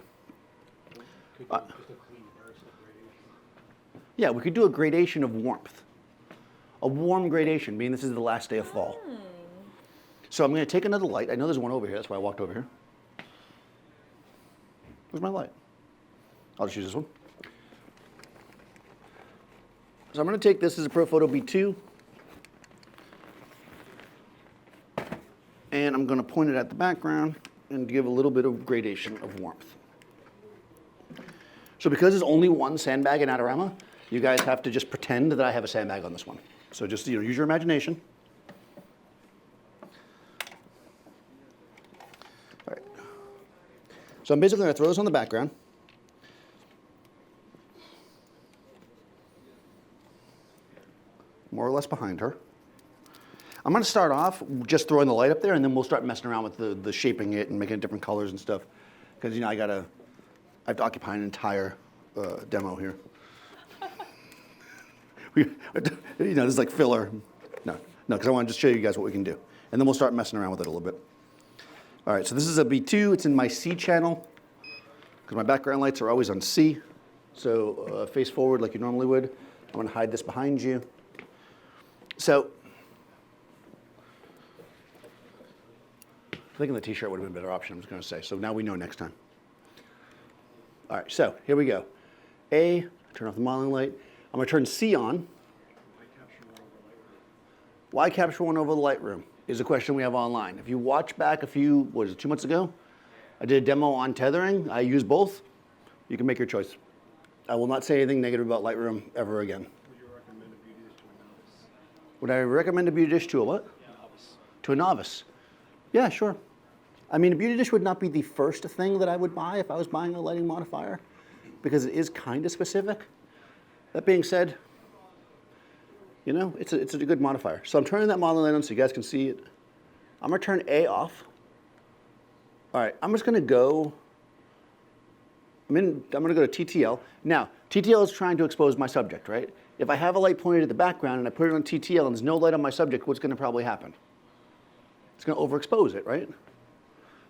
Could do just a clean burst of gradation. Yeah, we could do a gradation of warmth. A warm gradation, meaning this is the last day of fall. So I'm going to take another light. I know there's one over here. That's why I walked over here. Where's my light? I'll just use this one. So I'm going to take this as a Profoto B2. And I'm going to point it at the background and give a little bit of gradation of warmth. So because there's only one sandbag in Adorama, you guys have to just pretend that I have a sandbag on this one. So just use your imagination. All right. So I'm basically going to throw this on the background. More or less behind her. I'm going to start off just throwing the light up there, and then we'll start messing around with the shaping it and making it different colors and stuff. Because, you know, I have to occupy an entire demo here. You know, this is like filler. No, because I want to just show you guys what we can do. And then we'll start messing around with it a little bit. All right, so this is a B2. It's in my C channel, because my background lights are always on C. So face forward like you normally would. I'm going to hide this behind you. So I think the t-shirt would have been a better option, I'm just going to say. So now we know next time. All right, so here we go. A, turn off the modeling light. I'm going to turn C on. Why capture one over the Lightroom is a question we have online. If you watch back a few, what is it, 2 months ago? I did a demo on tethering. I use both. You can make your choice. I will not say anything negative about Lightroom ever again. Would you recommend a beauty dish to a novice? Would I recommend a beauty dish to a what? Novice. To a novice? Yeah, sure. I mean, a beauty dish would not be the first thing that I would buy if I was buying a lighting modifier, because it is kind of specific. That being said, you know, it's a good modifier. So I'm turning that modeling light on so you guys can see it. I'm going to turn A off. All right, I'm just going to go, I'm going to go to TTL. Now, TTL is trying to expose my subject, right? If I have a light pointed at the background and I put it on TTL and there's no light on my subject, what's going to probably happen? It's going to overexpose it, right?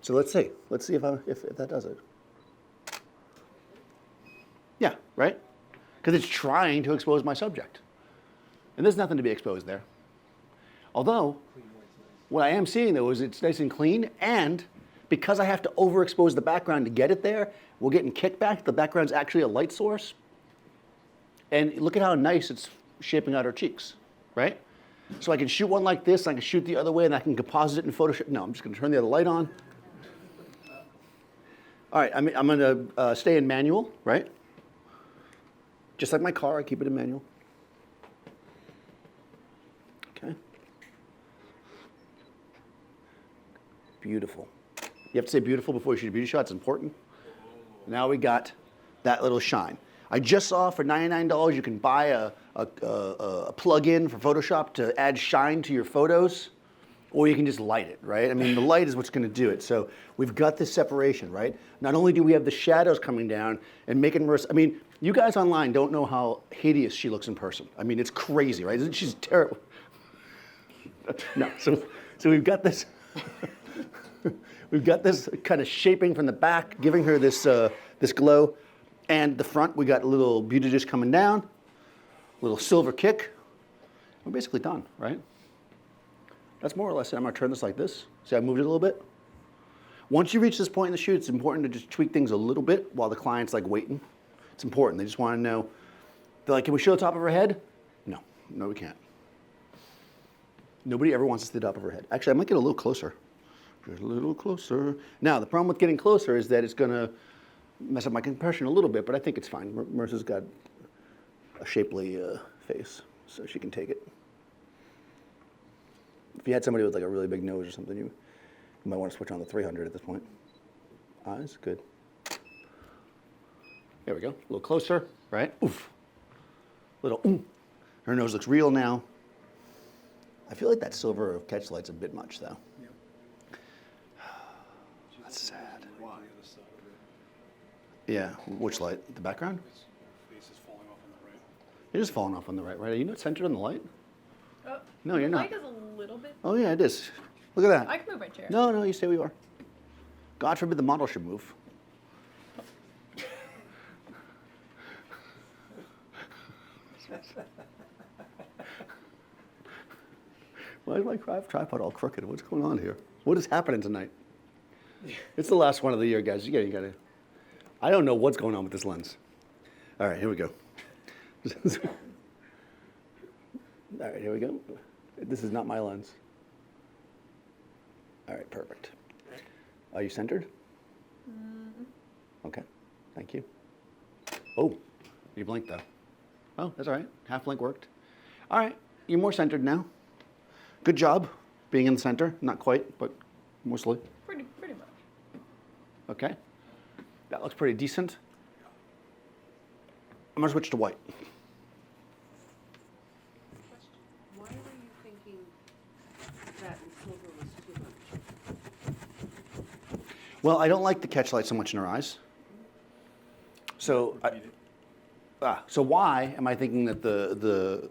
So let's see. Let's see if that does it. Yeah, right? Because it's trying to expose my subject. And there's nothing to be exposed there. Although, what I am seeing though is it's nice and clean, and because I have to overexpose the background to get it there, we're getting kickback. The background's actually a light source. And look at how nice it's shaping out her cheeks, right? So I can shoot one like this, I can shoot the other way, and I can composite it in Photoshop. No, I'm just going to turn the other light on. All right, I'm going to stay in manual, right? Just like my car, I keep it in manual. Okay. Beautiful. You have to say beautiful before you shoot a beauty shot. It's important. Now we got that little shine. I just saw for $99 you can buy a plug-in for Photoshop to add shine to your photos, or you can just light it, right? I mean, the light is what's going to do it. So we've got this separation, right? Not only do we have the shadows coming down and making her, I mean, you guys online don't know how hideous she looks in person. I mean, it's crazy, right? She's terrible. No, so we've got this. We've got this kind of shaping from the back, giving her this this glow, and the front we got a little beauty dish coming down, a little silver kick. We're basically done, right? That's more or less it. I'm going to turn this like this. See, I moved it a little bit. Once you reach this point in the shoot, it's important to just tweak things a little bit while the client's like waiting. It's important. They just want to know. They're like, can we show the top of her head? No, we can't. Nobody ever wants to see the top of her head. Actually, I might get a little closer. Just a little closer. Now, the problem with getting closer is that it's going to mess up my compression a little bit, but I think it's fine. Marissa's got a shapely face, so she can take it. If you had somebody with like a really big nose or something, You might want to switch on the 300 at this point. Eyes, good. There we go. A little closer, right? Oof. Little ooh. Her nose looks real now. I feel like that silver catch light's a bit much, though. Yep. That's sad. Why? The other side of it. Yeah, which light? The background? Face is falling off on the right. It is falling off on the right, right? Are you not centered on the light? Oh, No, you're the not. mic is a little bit. Oh, yeah, it is. Look at that. I can move my chair. No, no, you stay where you are. God forbid the model should move. Why is my tripod all crooked? What's going on here? What is happening tonight? It's the last one of the year, guys. You gotta. I don't know what's going on with this lens. All right, here we go. All right, here we go. This is not my lens. All right, perfect. Are you centered? Okay, thank you. Oh, you blinked though. Oh, that's all right. Half blink worked. All right, you're more centered now. Good job being in the center. Not quite, but mostly. Pretty much. Okay, that looks pretty decent. I'm gonna switch to white. Why were you thinking that silver was too much? Well, I don't like the catch light so much in her eyes. So, so why am I thinking that the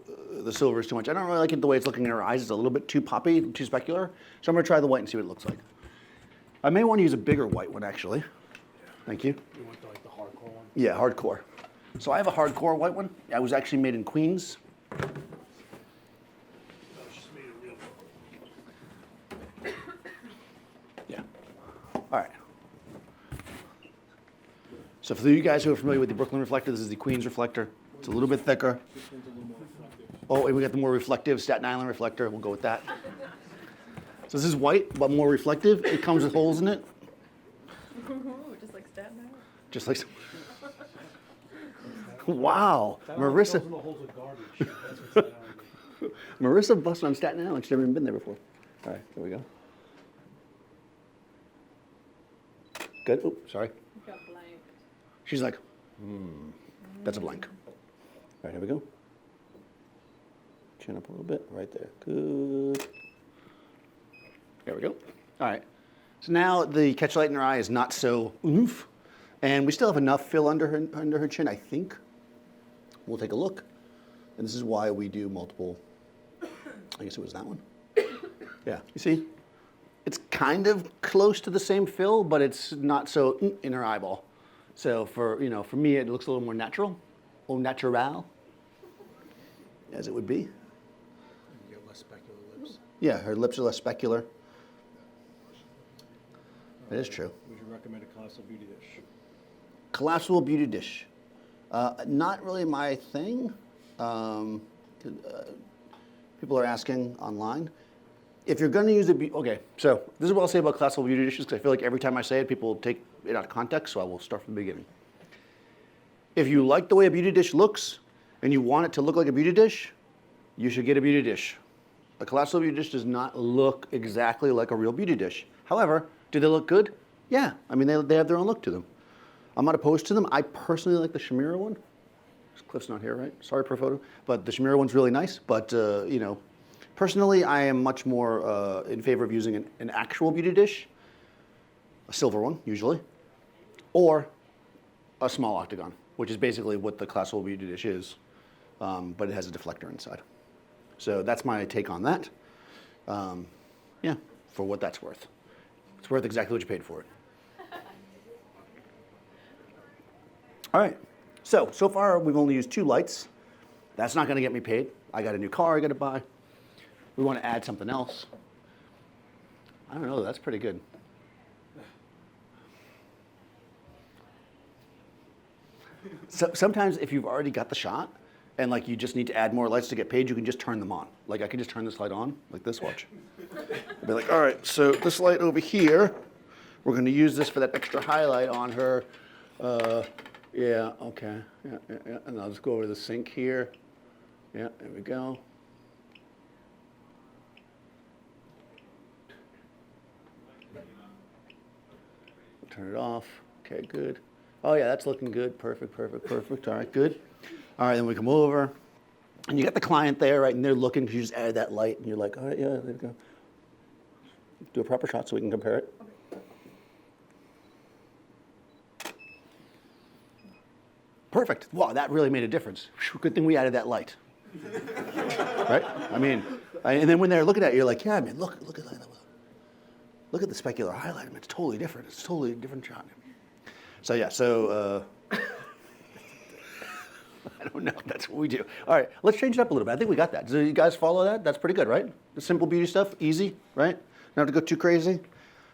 silver is too much? I don't really like it the way it's looking in her eyes. It's a little bit too poppy, too specular. So I'm gonna try the white and see what it looks like. I may want to use a bigger white one actually. Thank you. You want the hardcore one? Yeah, hardcore. So I have a hardcore white one. It was actually made in Queens. No, it's just made it real. Yeah. All right. So for you guys who are familiar with the Brooklyn reflector, this is the Queens reflector. It's a little bit thicker. This one's a little more reflective. Oh, and we got the more reflective Staten Island reflector. We'll go with that. So this is white, but more reflective. It comes with holes in it. Ooh, just like Staten Island. Just like, wow, That Marissa, fills in the holes with garbage. That's what's that on. Marissa busted on Staten Island. She's never even been there before. All right, here we go. Good. Oh, sorry. You got blank. She's like, that's a blank. All right, here we go. Chin up a little bit, right there. Good. There we go. All right. So now the catch light in her eye is not so oomph, and we still have enough fill under her chin, I think. We'll take a look. And this is why we do multiple, I guess it was that one. Yeah, you see? It's kind of close to the same fill, but it's not so in her eyeball. So for me, it looks a little more natural, au natural, as it would be. You get less specular lips. Yeah, her lips are less specular. That is true. Would you recommend a collapsible beauty dish? Collapsible beauty dish. Not really my thing. People are asking online. If you're going to use okay, so this is what I'll say about collapsible beauty dishes, because I feel like every time I say it, people take it out of context, so I will start from the beginning. If you like the way a beauty dish looks, and you want it to look like a beauty dish, you should get a beauty dish. A collapsible beauty dish does not look exactly like a real beauty dish. However, do they look good? Yeah, I mean, they have their own look to them. I'm not opposed to them. I personally like the Shamira one. Cliff's not here, right? Sorry per photo. But the Shamira one's really nice. But, personally, I am much more in favor of using an actual beauty dish, a silver one, usually, or a small octagon, which is basically what the collapsible beauty dish is, but it has a deflector inside. So that's my take on that. Yeah, for what that's worth. It's worth exactly what you paid for it. All right, so far we've only used 2 lights. That's not gonna get me paid. I got a new car I gotta buy. We wanna add something else. I don't know, that's pretty good. So sometimes if you've already got the shot and like you just need to add more lights to get paid, you can just turn them on. Like I can just turn this light on, like this, watch. I'll be like, all right, so this light over here, we're gonna use this for that extra highlight on her. Yeah, okay, yeah. And I'll just go over to the sink here. Yeah, there we go. turn it off. Okay, good. Oh yeah, that's looking good. Perfect, perfect, perfect. All right, good. All right, then we come over, and you got the client there, right, and they're looking because you just added that light, and you're like, all right, yeah, there you go. Do a proper shot so we can compare it. Perfect. Wow, that really made a difference. Whew, good thing we added that light. Right? I mean, and then when they're looking at it, you're like, yeah, man, look at that. Look at the specular highlight. I mean, it's totally different. It's totally a different shot. So yeah, I don't know if that's what we do. All right, let's change it up a little bit. I think we got that. Do you guys follow that? That's pretty good, right? The simple beauty stuff, easy, right? Don't have to go too crazy.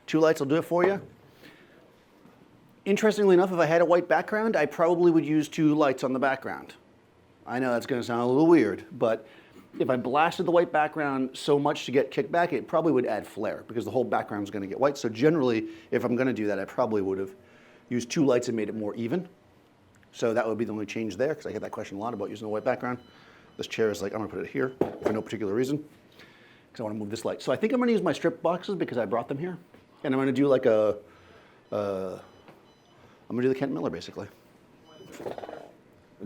2 lights will do it for you. Interestingly enough, if I had a white background, I probably would use 2 lights on the background. I know that's going to sound a little weird, but if I blasted the white background so much to get kickback, it probably would add flare because the whole background is going to get white. So generally, if I'm going to do that, I probably would have used 2 lights and made it more even. So that would be the only change there, because I get that question a lot about using a white background. This chair is like, I'm going to put it here for no particular reason, because I want to move this light. So I think I'm going to use my strip boxes because I brought them here. And I'm going to do like I'm going to do the Kent Miller, basically.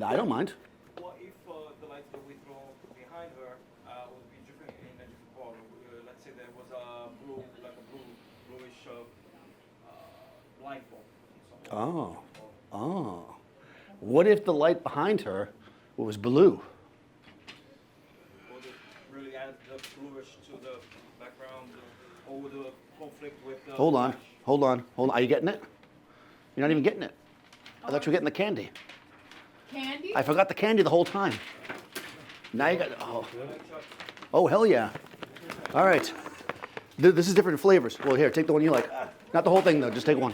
I don't mind. What if the lights that we throw behind her would be different in a different color? Let's say there was a blue, like a bluish light bulb. Oh. What if the light behind her was blue? Would it really add the bluish to the background, or would it conflict with the... Hold on. Are you getting it? You're not even getting it. I thought you were getting the candy. Candy? I forgot the candy the whole time. Now you got, oh hell yeah. All right. This is different flavors. Well, here, take the one you like. Not the whole thing though, just take one.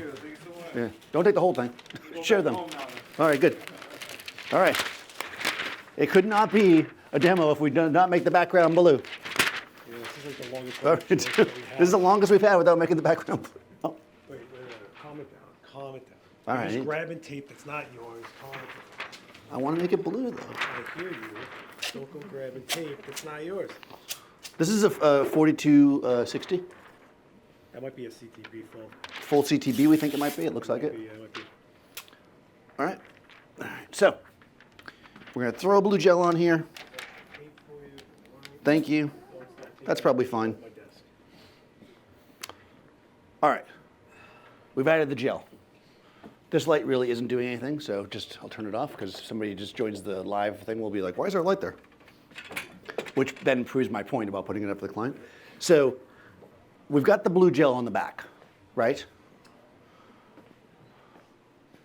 Yeah, don't take the whole thing. Share them. All right, good. All right. It could not be a demo if we did not make the background blue. Yeah, this is like the longest All right. This is the longest we've had without making the background blue. Oh. Wait, calm it down, calm it down. All You're right. just grabbing tape that's not yours, calm it down. I want to make it blue though. I hear you. Don't go grabbing tape that's not yours. This is a 4260. That might be a CTB full. Full CTB, we think it might be. It looks like it. Yeah, it might be. All right. So we're going to throw blue gel on here. Tape for you. Thank you. That's probably fine. My desk. All right. We've added the gel. This light really isn't doing anything, so I'll turn it off because if somebody just joins the live thing, we'll be like, why is there a light there? Which then proves my point about putting it up to the client. So we've got the blue gel on the back, right?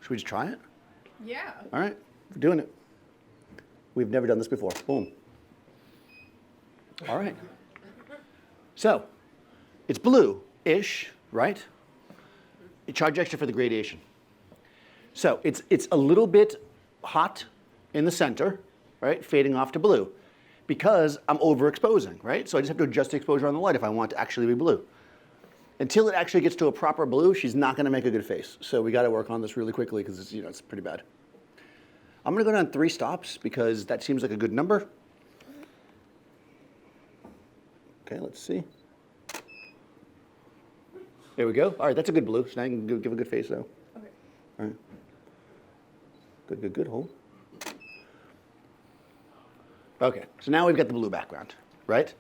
Should we just try it? Yeah. All right, we're doing it. We've never done this before. Boom. All right. So it's blue-ish, right? You charge extra for the gradation. So it's a little bit hot in the center, right? Fading off to blue because I'm overexposing, right? So I just have to adjust the exposure on the light if I want it to actually be blue. Until it actually gets to a proper blue, she's not going to make a good face. So we got to work on this really quickly because it's pretty bad. I'm going to go down 3 stops because that seems like a good number. Okay, let's see. There we go. All right, that's a good blue. So now you can give a good face though. Okay. All right. Good, hold. Okay, so now we've got the blue background, right?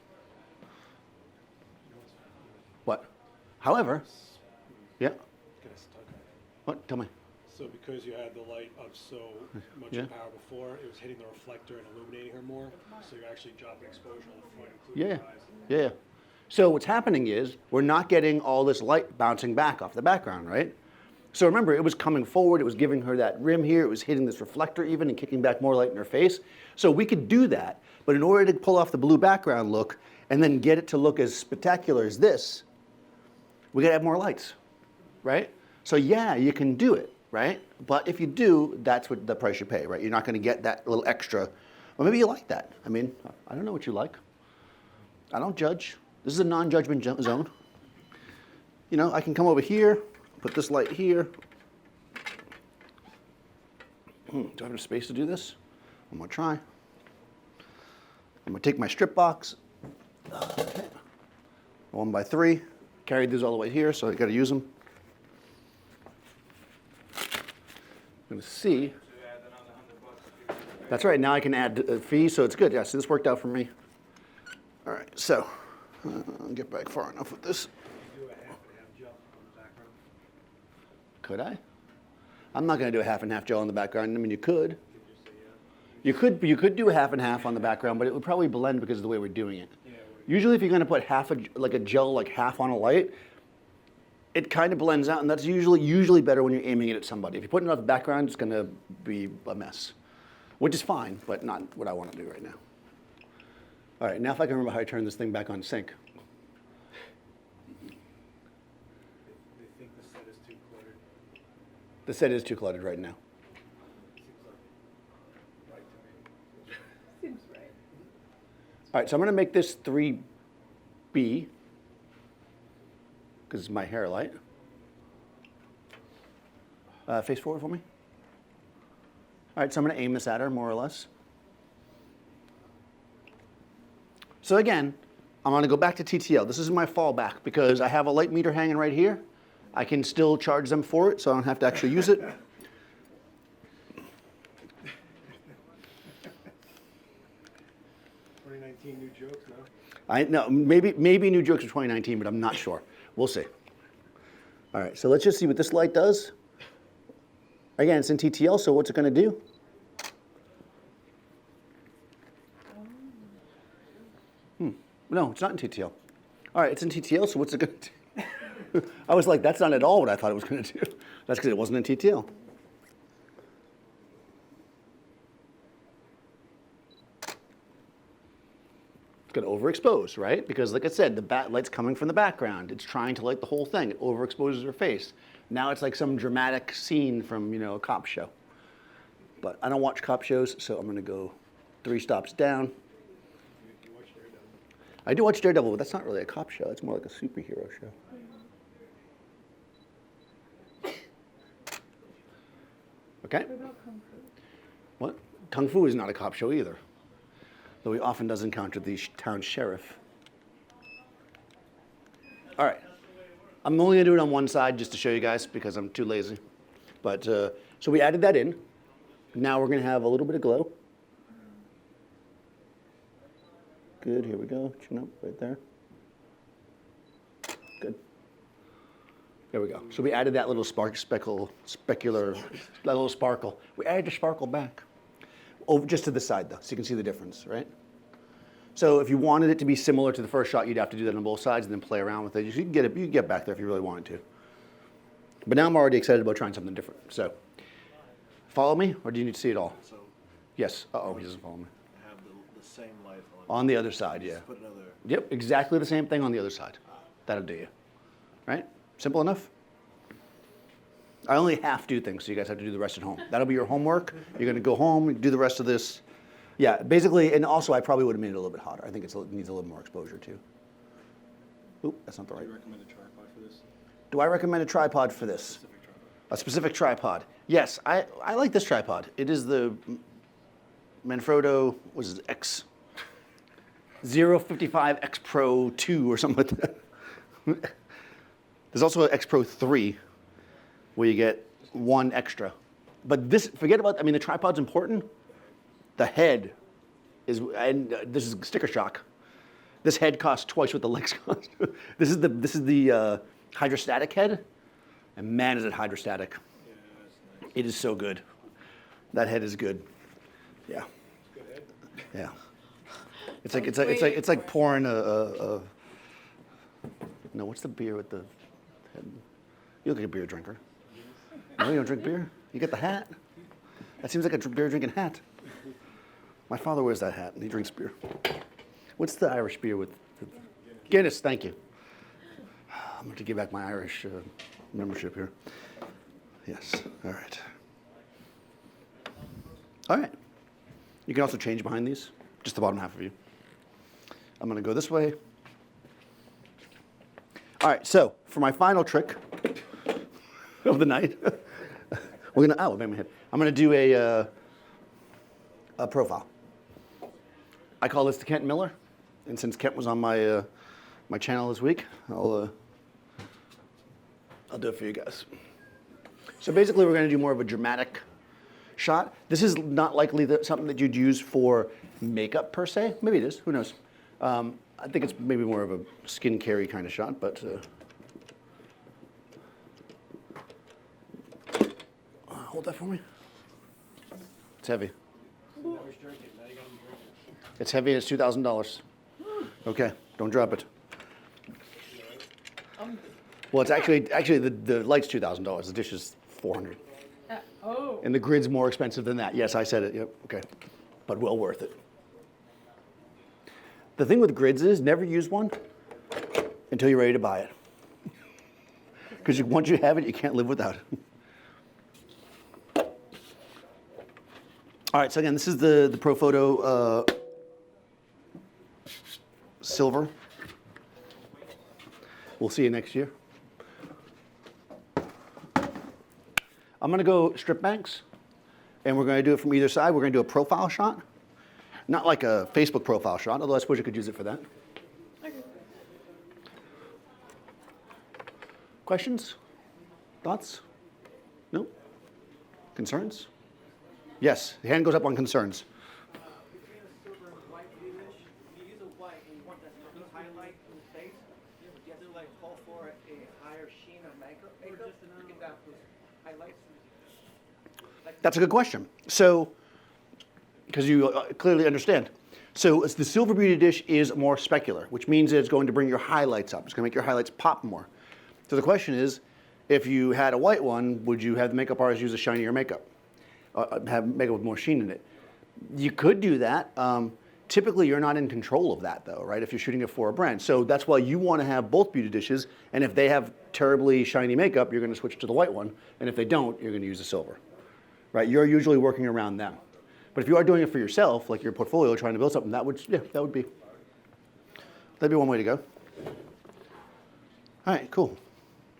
What? However, yeah, Get us stuck. what, tell me. So because you had the light up so much Yeah. in power before, it was hitting the reflector and illuminating her more. So you're actually dropping exposure on the front, including Yeah, the eyes. yeah. So what's happening is we're not getting all this light bouncing back off the background, right? So remember, it was coming forward, it was giving her that rim here, it was hitting this reflector even and kicking back more light in her face. So we could do that, but in order to pull off the blue background look and then get it to look as spectacular as this, we gotta have more lights, right? So yeah, you can do it, right? But if you do, that's what the price you pay, right? You're not gonna get that little extra. Well, maybe you like that. I mean, I don't know what you like. I don't judge. This is a non-judgment zone. You know, I can come over here, put this light here. Do I have enough space to do this? I'm gonna try. I'm gonna take my strip box, 1 by 3, carried these all the way here, so I gotta use them. going to see. to add another $100 if you That's right. Now I can add a fee, so it's good. Yeah, so this worked out for me. All right, so I'll get back far enough with this. Do a half and half gel on the background. Could I? I'm not going to do a half and half gel on the background. I mean, you could. You could just say yeah. You could do a half and half on the background, but it would probably blend because of the way we're doing it. Yeah, Usually, if you're going to put half a gel like half on a light, it kind of blends out, and that's usually better when you're aiming it at somebody. If you put it on the background, it's going to be a mess, which is fine, but not what I want to do right now. All right, now if I can remember how I turn this thing back on sync. they think the set is too cluttered. The set is too cluttered right now. Seems like right to me. Seems right. All right, so I'm going to make this 3B because it's my hair light. Face forward for me. All right, so I'm going to aim this at her more or less. So again, I'm going to go back to TTL. This is my fallback because I have a light meter hanging right here. I can still charge them for it, so I don't have to actually use it. 2019 new jokes, no? I know maybe new jokes for 2019, but I'm not sure. We'll see. All right, so let's just see what this light does. Again, it's in TTL, so what's it going to do? No, it's not in TTL. All right, it's in TTL, so what's it going to do? I was like, that's not at all what I thought it was going to do. That's because it wasn't in TTL. It's going to overexpose, right? Because like I said, the light's coming from the background. It's trying to light the whole thing. It overexposes her face. Now it's like some dramatic scene from, a cop show. But I don't watch cop shows, so I'm going to go 3 stops down. You watch Daredevil. I do watch Daredevil, but that's not really a cop show. It's more like a superhero show. Okay? What about Kung Fu? What? Kung Fu is not a cop show either, though he often does encounter the town sheriff. All right. I'm only going to do it on one side just to show you guys because I'm too lazy. But so we added that in. Now we're going to have a little bit of glow. Good, here we go. Chin up right there. Good. There we go. So we added that little that little sparkle. We added the sparkle back. Over just to the side though, so you can see the difference, right? So if you wanted it to be similar to the first shot, you'd have to do that on both sides and then play around with it. You can get back there if you really wanted to. But now I'm already excited about trying something different. So follow me, or do you need to see it all? So Yes. Uh-oh, he doesn't follow me. have the same light on. On the other side, yeah. Just put another. Yep, exactly the same thing on the other side. That'll do you. Right? Simple enough? I only half do things, so you guys have to do the rest at home. That'll be your homework. You're going to go home, do the rest of this. Yeah, basically, and also I probably would have made it a little bit hotter. I think it needs a little more exposure too. Oop, that's not the Do right. you recommend a tripod for this? Do I recommend a tripod for this? Specific tripod. A specific tripod. Yes, I like this tripod. It is the Manfrotto, what is it, X? 055 X Pro 2 or something like that. There's also an X Pro 3 where you get one extra. But this, forget about, the tripod's important. The head is, and this is sticker shock. This head costs twice what the legs cost. This is the hydrostatic head, and man, is it hydrostatic. Yeah, that's nice. It is so good. That head is good. Yeah. Good head. Yeah. It's like pouring a no, what's the beer with the head? You look like a beer drinker. No, you don't drink beer? You get the hat? That seems like a beer drinking hat. My father wears that hat and he drinks beer. What's the Irish beer with Guinness? Thank you. I'm going to give back my Irish membership here. Yes. All right. All right. You can also change behind these, just the bottom half of you. I'm going to go this way. All right, so for my final trick of the night, I'm going to do a profile. I call this the Kent Miller, and since Kent was on my my channel this week, I'll do it for you guys. So basically, we're going to do more of a dramatic shot. This is not likely something that you'd use for makeup per se. Maybe it is. Who knows? I think it's maybe more of a skin carry kind of shot, but hold that for me. It's heavy. It's heavy. It's $2,000. Okay, don't drop it. Well, it's actually the light's $2,000. The dish is $400. Oh. And the grid's more expensive than that. Yes, I said it. Yep. Okay, but well worth it. The thing with grids is never use one until you're ready to buy it. Because once you have it, you can't live without it. All right, so again, this is the Profoto silver. We'll see you next year. I'm going to go strip banks, and we're going to do it from either side. We're going to do a profile shot. Not like a Facebook profile shot, although I suppose you could use it for that. Okay. Questions? Thoughts? No? Concerns? Yes, the hand goes up on concerns. Between a silver and white finish, if you use a white and you want that highlight in the face, you have to like call for a higher sheen of makeup to get that highlights. That's a good question. So, because you clearly understand. So the silver beauty dish is more specular, which means it's going to bring your highlights up. It's going to make your highlights pop more. So the question is, if you had a white one, would you have the makeup artist use a shinier makeup? Have makeup with more sheen in it? You could do that. Typically, you're not in control of that, though, right? If you're shooting it for a brand. So that's why you want to have both beauty dishes. And if they have terribly shiny makeup, you're going to switch to the white one. And if they don't, you're going to use the silver, right? You're usually working around them. But if you are doing it for yourself, like your portfolio, trying to build something, that'd be one way to go. All right, cool.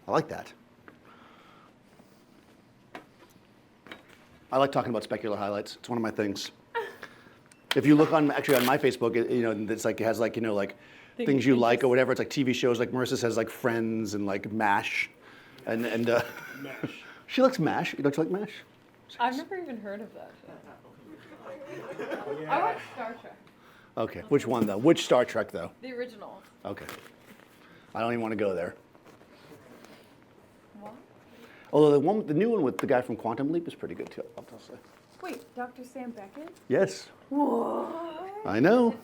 I like that. I like talking about specular highlights. It's one of my things. If you look on my Facebook, it's like it has like things you like or whatever. It's like TV shows. Like Marissa says like Friends and like MASH, and MASH. She likes MASH. Don't you like MASH? I've never even heard of that. I watch Star Trek. Okay, which one though? Which Star Trek though? The original. Okay, I don't even want to go there. What? Although the new one with the guy from Quantum Leap is pretty good too. I'll say. Wait, Dr. Sam Beckett? Yes. What? I know.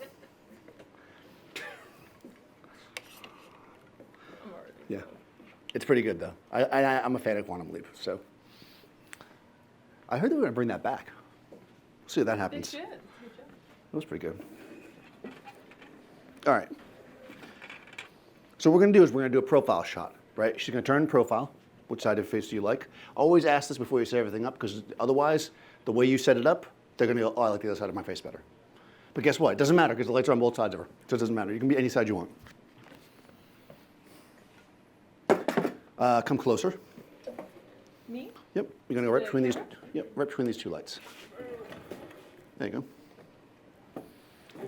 Yeah, it's pretty good though. I'm a fan of Quantum Leap, so. I heard they were going to bring that back. We'll see if that They happens. should. That was pretty good. All right. So what we're going to do is we're going to do a profile shot, right? She's going to turn profile. Which side of the face do you like? Always ask this before you set everything up, because otherwise, the way you set it up, they're going to go, oh, I like the other side of my face better. But guess what? It doesn't matter, because the lights are on both sides of her. So it doesn't matter. You can be any side you want. Come closer. Me? Yep. You're going to go right The between these. camera? Yep, right between these two lights. There you go.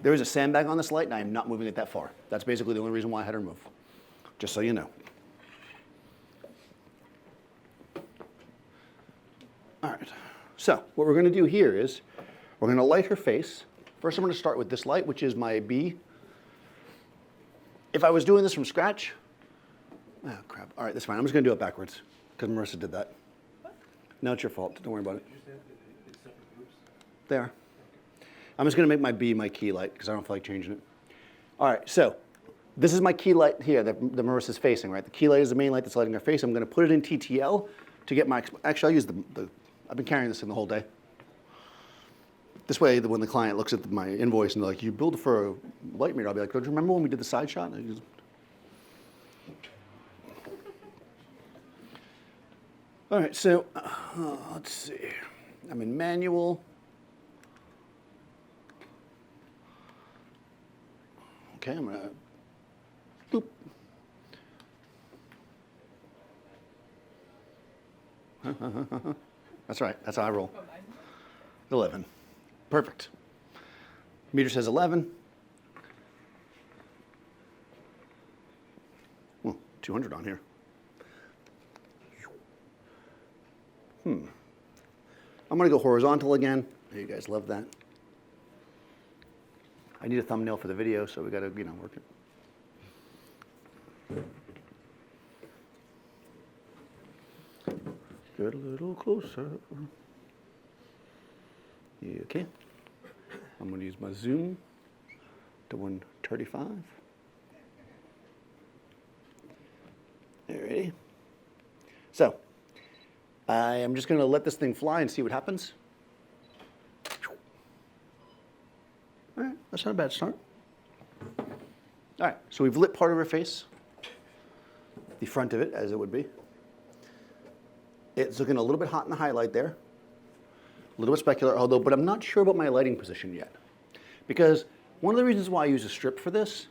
There is a sandbag on this light, and I am not moving it that far. That's basically the only reason why I had her move. Just so you know. All right. So what we're going to do here is we're going to light her face. First, I'm going to start with this light, which is my B. If I was doing this from scratch, oh crap. All right, that's fine. I'm just going to do it backwards because Marissa did that. No, it's your fault. Don't worry about it. They are. I'm just going to make my B my key light because I don't feel like changing it. All right, so this is my key light here that Marissa's facing, right? The key light is the main light that's lighting her face. I'm going to put it in TTL to get my, actually I'll use I've been carrying this in the whole day. This way, when the client looks at my invoice and they're like, you billed for a light meter, I'll be like, don't you remember when we did the side shot? All right, so let's see. I'm in manual. Okay, I'm gonna boop. That's right, that's how I roll. 11. Perfect. Meter says 11. Well, 200 on here. I'm I'm going to go horizontal again. You guys love that. I need a thumbnail for the video, so we got to, work it. Get a little closer. Yeah, okay. I'm going to use my zoom to 135. Alrighty. So, I am just going to let this thing fly and see what happens. All right, that's not a bad start. All right, so we've lit part of her face, the front of it, as it would be. It's looking a little bit hot in the highlight there, a little bit specular, but I'm not sure about my lighting position yet. Because one of the reasons why I use a strip for this,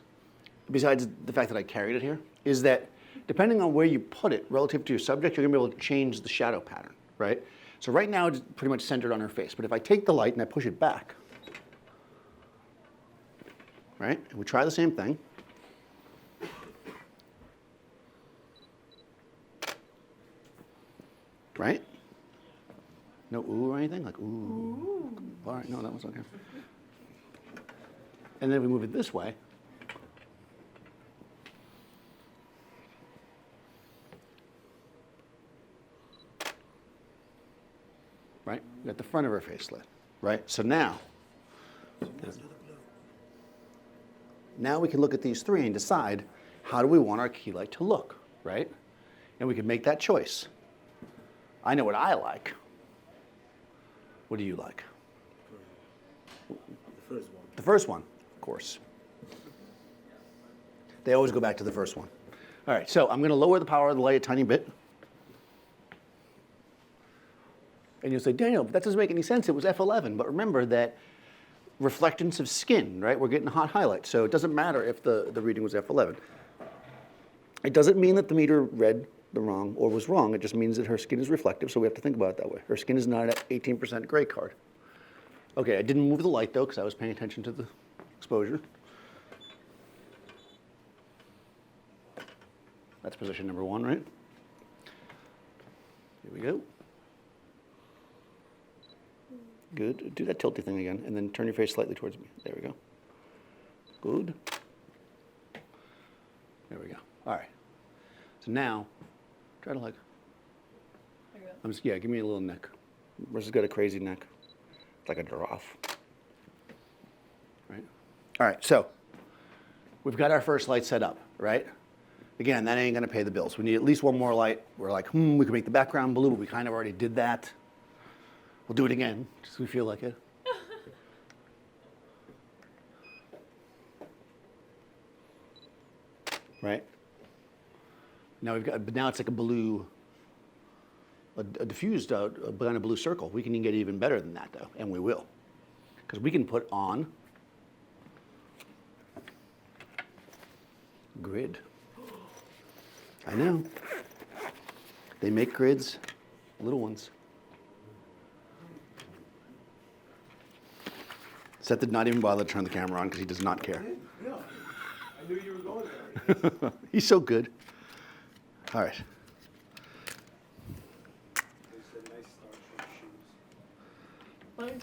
besides the fact that I carried it here, is that depending on where you put it relative to your subject, you're going to be able to change the shadow pattern, right? So right now it's pretty much centered on her face, but if I take the light and I push it back, right, and we try the same thing. Right? No ooh or anything? Like ooh. All right, no, that was okay. And then we move it this way. Right? We got the front of her face lit. Right? So now we can look at these three and decide how do we want our key light to look, right? And we can make that choice. I know what I like. What do you like? The first one. The first one, of course. They always go back to the first one. All right, so I'm going to lower the power of the light a tiny bit. And you'll say, Daniel, that doesn't make any sense. It was F11. But remember that reflectance of skin, right? We're getting hot highlights. So it doesn't matter if the reading was F11. It doesn't mean that the meter read the wrong or was wrong. It just means that her skin is reflective, so we have to think about it that way. Her skin is not at 18% gray card. Okay, I didn't move the light though because I was paying attention to the exposure. That's position number one, right? Here we go. Good. Do that tilty thing again, and then turn your face slightly towards me. There we go. Good. There we go. All right. So now, try to like. Yeah, give me a little neck. Versus got a crazy neck. It's like a giraffe. Right? All right, so we've got our first light set up, right? Again, that ain't gonna pay the bills. We need at least one more light. We're like, we can make the background blue, but we kind of already did that. We'll do it again, just so we feel like it. Right? Now it's like a blue, a diffused behind a blue circle. We can get even better than that though, and we will. Because we can put on grid. I know. They make grids, little ones. Seth did not even bother to turn the camera on because he does not care. Yeah, I knew you were going there. He's so good. All right. It's a nice start from shoes.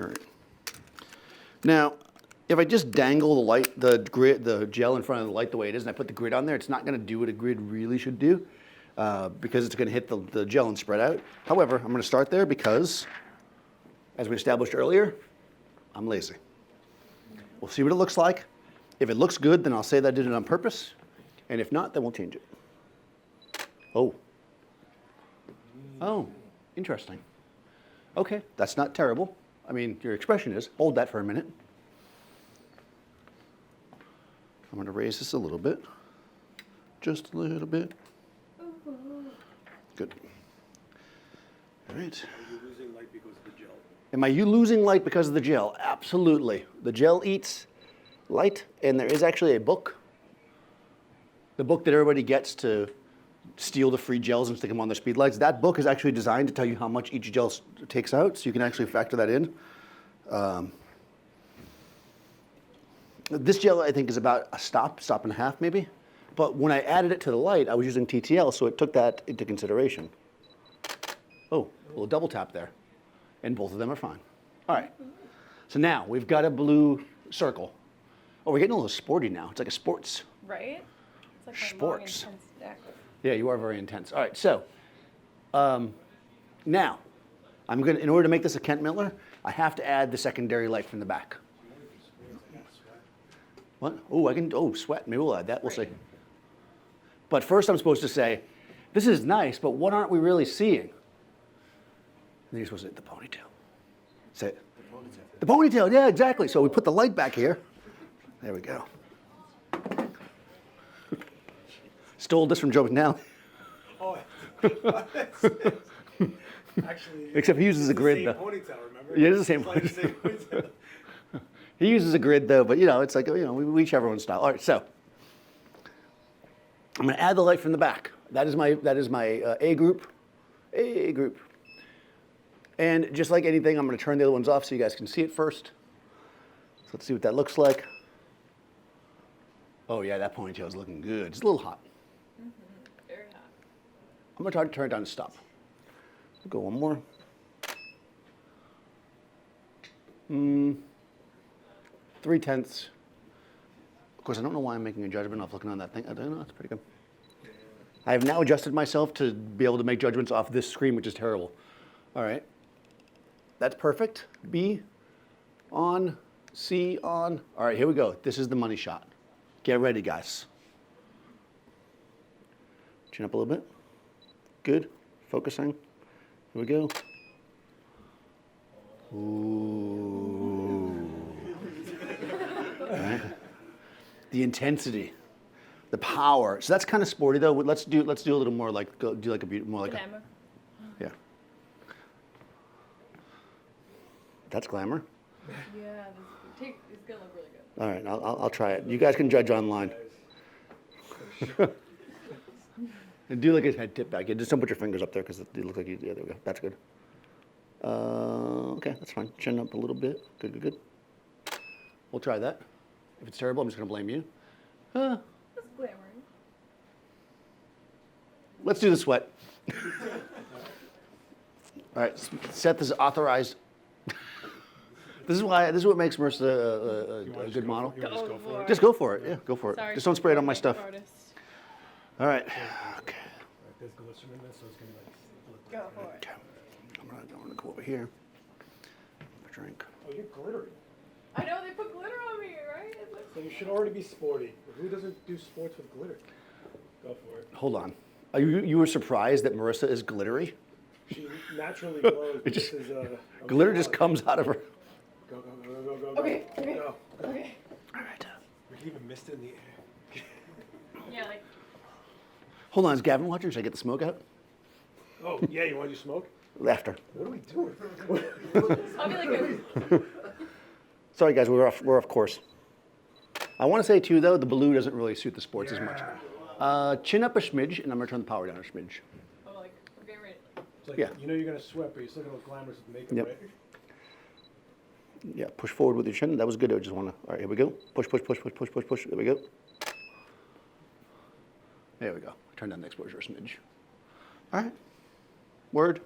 All right. Now, if I just dangle the light, the gel in front of the light the way it is, and I put the grid on there, it's not going to do what a grid really should do because it's going to hit the gel and spread out. However, I'm going to start there because, as we established earlier, I'm lazy. We'll see what it looks like. If it looks good, then I'll say that I did it on purpose. And if not, then we'll change it. Oh. Oh, interesting. Okay, that's not terrible. I mean, your expression is. Hold that for a minute. I'm going to raise this a little bit. Just a little bit. Good. All right. Are you losing light because of the gel? Am I losing light because of the gel? Absolutely. The gel eats light, and there is actually a book. The book that everybody gets to steal the free gels and stick them on their speed lights. That book is actually designed to tell you how much each gel takes out, so you can actually factor that in. This gel, I think, is about a stop and a half, maybe. But when I added it to the light, I was using TTL, so it took that into consideration. Oh, a little double tap there. And both of them are fine. All right. So now we've got a blue circle. Oh, we're getting a little sporty now. It's like a sports. Right? It's like Sports. a long, intense deck. Yeah, you are very intense. All right, so now I'm gonna, in order to make this a Kent Miller, I have to add the secondary light from the back. What? Oh, I can, oh, sweat. Maybe we'll add that. We'll see. But first I'm supposed to say, this is nice, but what aren't we really seeing? And then you're supposed to hit the ponytail. Say it. The ponytail, yeah, exactly. So we put the light back here. There we go. Stole this from Joe McNally. Oh, actually. Except he uses a grid, Same though. ponytail, remember? Yeah, it is the same It's like the same ponytail. He uses a grid though, but you know, it's like, you know, we each have our own style. All right, so I'm gonna add the light from the back. That is my A group. And just like anything, I'm gonna turn the other ones off so you guys can see it first. So let's see what that looks like. Oh yeah, that ponytail is looking good. It's a little hot. Very hot. I'm gonna try to turn it down and stop. Go one more. 3/10. Of course, I don't know why I'm making a judgment off looking on that thing. I don't know, it's pretty good. I have now adjusted myself to be able to make judgments off this screen, which is terrible. All right. That's perfect. B on, C on. All right, here we go. This is the money shot. Get ready, guys. Chin up a little bit. Good. Focusing. Here we go. Ooh. All right. The intensity, the power. So that's kind of sporty though. Let's do a little more like do like a more like Glamour. yeah. That's glamour. Yeah, it's gonna look really good. All right, I'll try it. You guys can judge online. And do like a head tip back. Yeah, just don't put your fingers up there because it looks like you. Yeah, there we go. That's good. Okay, that's fine. Chin up a little bit. Good, good, good. We'll try that. If it's terrible, I'm just gonna blame you. That's glamour. Let's do the sweat. All right, Seth is authorized. This is what makes Marissa a good model. You wanna just go for it? Just go for it. Yeah, go for it. Sorry. Just don't spray it on my stuff. Artist. All right. Okay. Right, there's glycerin in this, so it's gonna like. Go for it. Okay. I'm gonna go over here. Have a drink. Oh, you're glittery. I know they put glitter on me, right? It looks So you should already be sporty. Who doesn't do sports with glitter? Go for it. Hold on. Are you were surprised that Marissa is glittery? She naturally glows. It But just- this is a Glitter just metallic. comes out of her. Go, go, go, go, go, go. Okay, okay. Go. okay. All right. We can even mist it in the air. Yeah, like Hold on. Is Gavin watching? Should I get the smoke out? Oh, yeah, you want to do smoke? After. What are we doing? I'll be like Sorry, guys. We're off course. I want to say too, though, the blue doesn't really suit the sports as much. Chin up a smidge, and I'm gonna turn the power down a smidge. oh, like we're getting ready. It's like, Yeah. you know you're going to sweat, but you're still going to look glamorous with makeup, Yep. right? Yeah, push forward with your chin. That was good. I just want to. All right, here we go. Push, push, push, push, push, push, push. There we go. There we go. Turn down the exposure a smidge. All right. Word.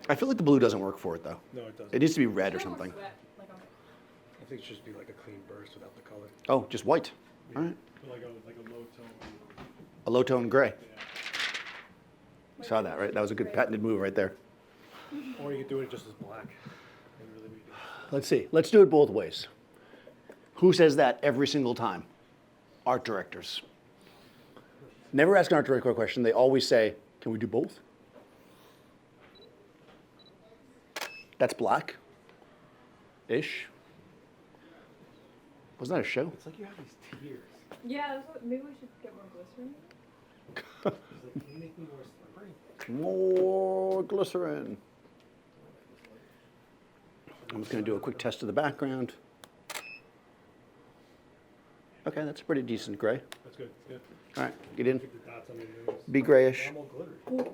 I feel like the blue doesn't work for it though. No, it doesn't. It needs to be red or I don't want something. sweat, like, okay. I think it should just be like a clean burst without the color. Oh, just white. All right. Like a low tone. A low tone gray. Yeah. You saw that, right? That was a good patented move right there. Or you could do it just as black. And really make it. Let's see. Let's do it both ways. Who says that every single time? Art directors. Never ask an art director a question. They always say, can we do both? That's black. Ish. Wasn't that a show? It's like you have these tears. Yeah, that's what, maybe we should get more glycerin. It's like, can you make me more slippery? More glycerin. I'm just going to do a quick test of the background. Okay, that's a pretty decent gray. That's good. That's good. All right, get in. Keep the dots on your nose. Be grayish. I'm all glittery.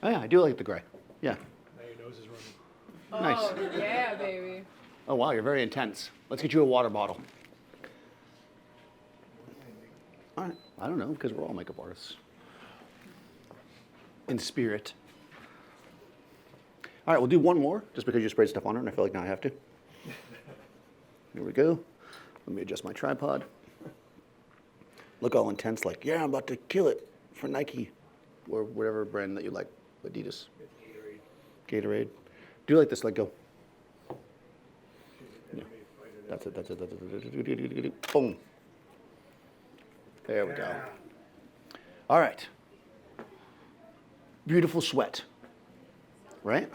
Oh yeah, I do like the gray. Yeah. Now your nose is running. Nice. Oh, yeah, baby. Oh wow, you're very intense. Let's get you a water bottle. All right. I don't know, because we're all makeup artists. In spirit. All right, we'll do one more, just because you sprayed stuff on her, and I feel like now I have to. Here we go. Let me adjust my tripod. Look all intense, like, yeah, I'm about to kill it for Nike, or whatever brand that you like, Adidas. Gatorade. Do like this, like go. Yeah. That's it, that's it, that's it. Boom. There we go. All right. Beautiful sweat. Right?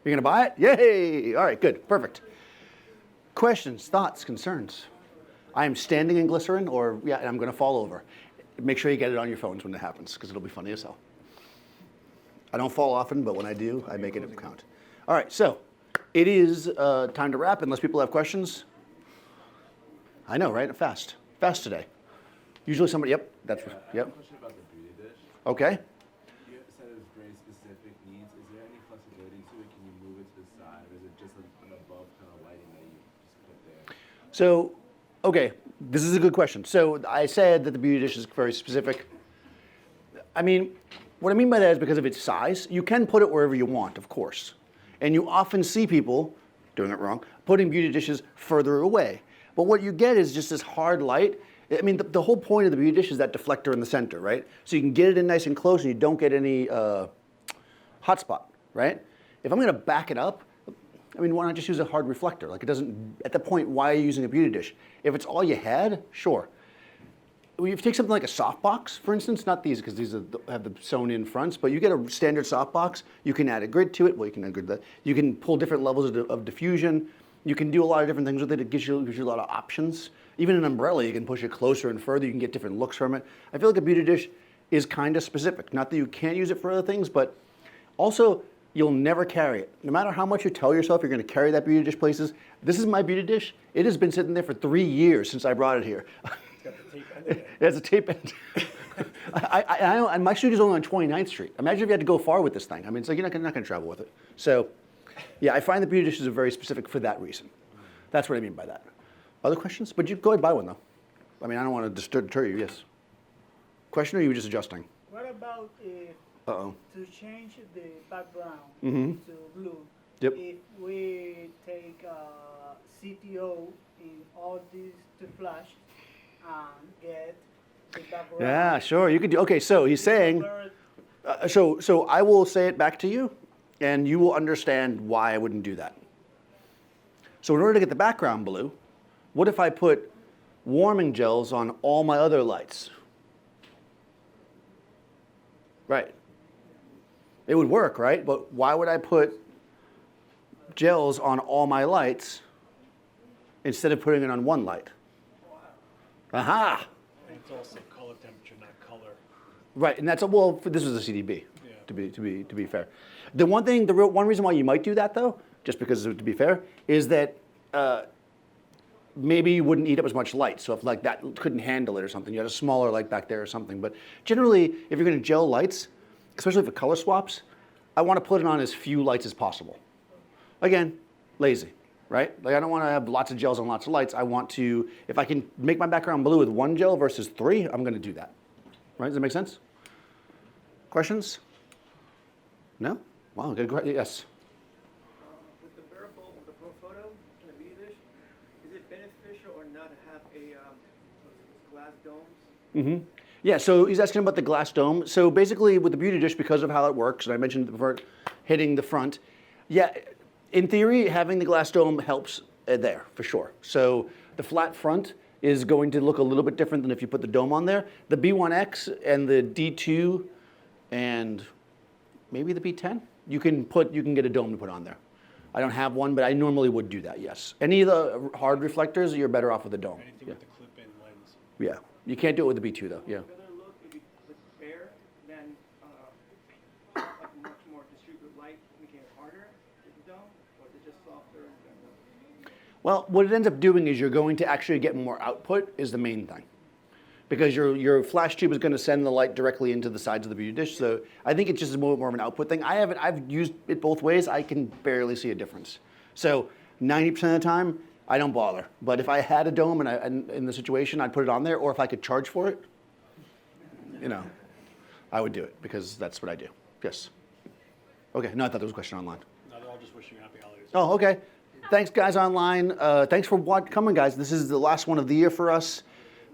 You're gonna buy it? Yay! All right, good, perfect. Questions, thoughts, concerns? I am standing in glycerin, or yeah, and I'm gonna fall over. Make sure you get it on your phones when it happens, because it'll be funny as hell. I don't fall often, but when I do, I make it count. All right, so it is time to wrap, unless people have questions. I know, right? Fast today. Usually somebody, yep, that's, I have yep. a question about the beauty dish. Okay. You said it was very specific needs. Is there any flexibility to it? Can you move it to the side, or is it just an above kind of lighting that you just put there? So, okay, this is a good question. So I said that the beauty dish is very specific. I mean, what I mean by that is because of its size, you can put it wherever you want, of course. And you often see people, doing it wrong, putting beauty dishes further away. But what you get is just this hard light. I mean, the whole point of the beauty dish is that deflector in the center, right? So you can get it in nice and close and you don't get any hot spot, right? If I'm gonna back it up, I mean, why not just use a hard reflector? Like it doesn't, at the point, why are you using a beauty dish? If it's all you had, sure. If you take something like a softbox, for instance, not these because these have the sewn in fronts, but you get a standard softbox, you can add a grid to it. Well, you can add grid that. You can pull different levels of diffusion. You can do a lot of different things with it. It gives you a lot of options. Even an umbrella, you can push it closer and further. You can get different looks from it. I feel like a beauty dish is kind of specific. Not that you can't use it for other things, but also you'll never carry it. No matter how much you tell yourself you're going to carry that beauty dish places, this is my beauty dish. It has been sitting there for 3 years since I brought it here. It has a tape end. And my studio's only on 29th Street. Imagine if you had to go far with this thing. I mean, it's like you're not going to travel with it. So, yeah, I find the beauty dishes are very specific for that reason. That's what I mean by that. Other questions? But you go ahead and buy one, though. I mean, I don't want to deter you, yes. Question, or are you just adjusting? What about if Uh-oh. to change the background Mhm. to blue? Yep. If we take CTO in all these to flash and get the background. Yeah, sure. You could do. Okay, so he's saying. So I will say it back to you, and you will understand why I wouldn't do that. So in order to get the background blue, what if I put warming gels on all my other lights? Right. It would work, right? But why would I put gels on all my lights instead of putting it on one light? Aha! And it's also color temperature, not color. Right, and that's well. This was a CDB. Yeah. To be fair, the one reason why you might do that though, just because to be fair, is that maybe you wouldn't eat up as much light. So if like that couldn't handle it or something, you had a smaller light back there or something. But generally, if you're going to gel lights, especially for color swaps, I want to put it on as few lights as possible. Again, lazy, right? Like I don't want to have lots of gels on lots of lights. I want to, if I can make my background blue with one gel versus 3, I'm going to do that. Right? Does that make sense? Questions? No? Wow, good. Yes. With the variable, with the pro photo and the beauty dish, is it beneficial or not to have a glass domes? Yeah, so he's asking about the glass dome. So basically with the beauty dish, because of how it works, and I mentioned before hitting the front, yeah, in theory, having the glass dome helps there, for sure. So the flat front is going to look a little bit different than if you put the dome on there. The B1X and the D2 and maybe the B10, you can get a dome to put on there. I don't have one, but I normally would do that, yes. Any of the hard reflectors, you're better off with a dome. Anything Yeah. with the clip-in lens. Yeah, you can't do it with the B2 though, yeah. Better look if you put bare than like much more distributed light, making it harder with the dome, or is it just softer and better? Well, what it ends up doing is you're going to actually get more output is the main thing. Because your flash tube is going to send the light directly into the sides of the beauty dish. So I think it's just more of an output thing. I've used it both ways. I can barely see a difference. So 90% of the time, I don't bother. But if I had a dome and in the situation, I'd put it on there, or if I could charge for it, you know, I would do it because that's what I do. Yes. Okay. No, I thought there was a question online. No, they're all just wishing you happy holidays. Oh, okay. Thanks, guys, online. Thanks for coming, guys. This is the last one of the year for us.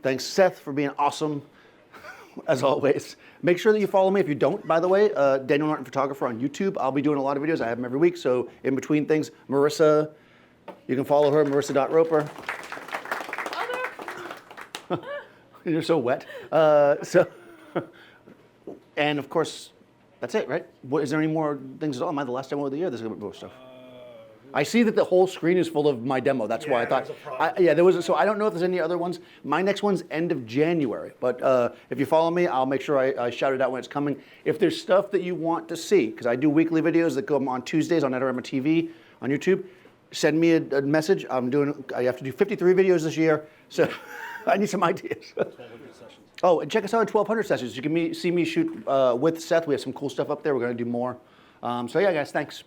Thanks, Seth, for being awesome, as always. Make sure that you follow me if you don't, by the way. Daniel Norton Photographer on YouTube. I'll be doing a lot of videos. I have them every week. So in between things, Marissa, you can follow her, marissa.roper. You're so wet. And of course, that's it, right? Is there any more things at all? Am I the last demo of the year? There's going to be more stuff. I see that the whole screen is full of my demo. That's why I thought. there's a problem. Yeah, there was. So I don't know if there's any other ones. My next one's end of January. But if you follow me, I'll make sure I shout it out when it's coming. If there's stuff that you want to see, because I do weekly videos that come on Tuesdays on Adorama TV on YouTube, send me a message. I have to do 53 videos this year, so I need some ideas. 1,200 sessions. Oh, and check us out at 1200 Sessions. You can see me shoot with Seth. We have some cool stuff up there. We're going to do more. So yeah, guys, thanks.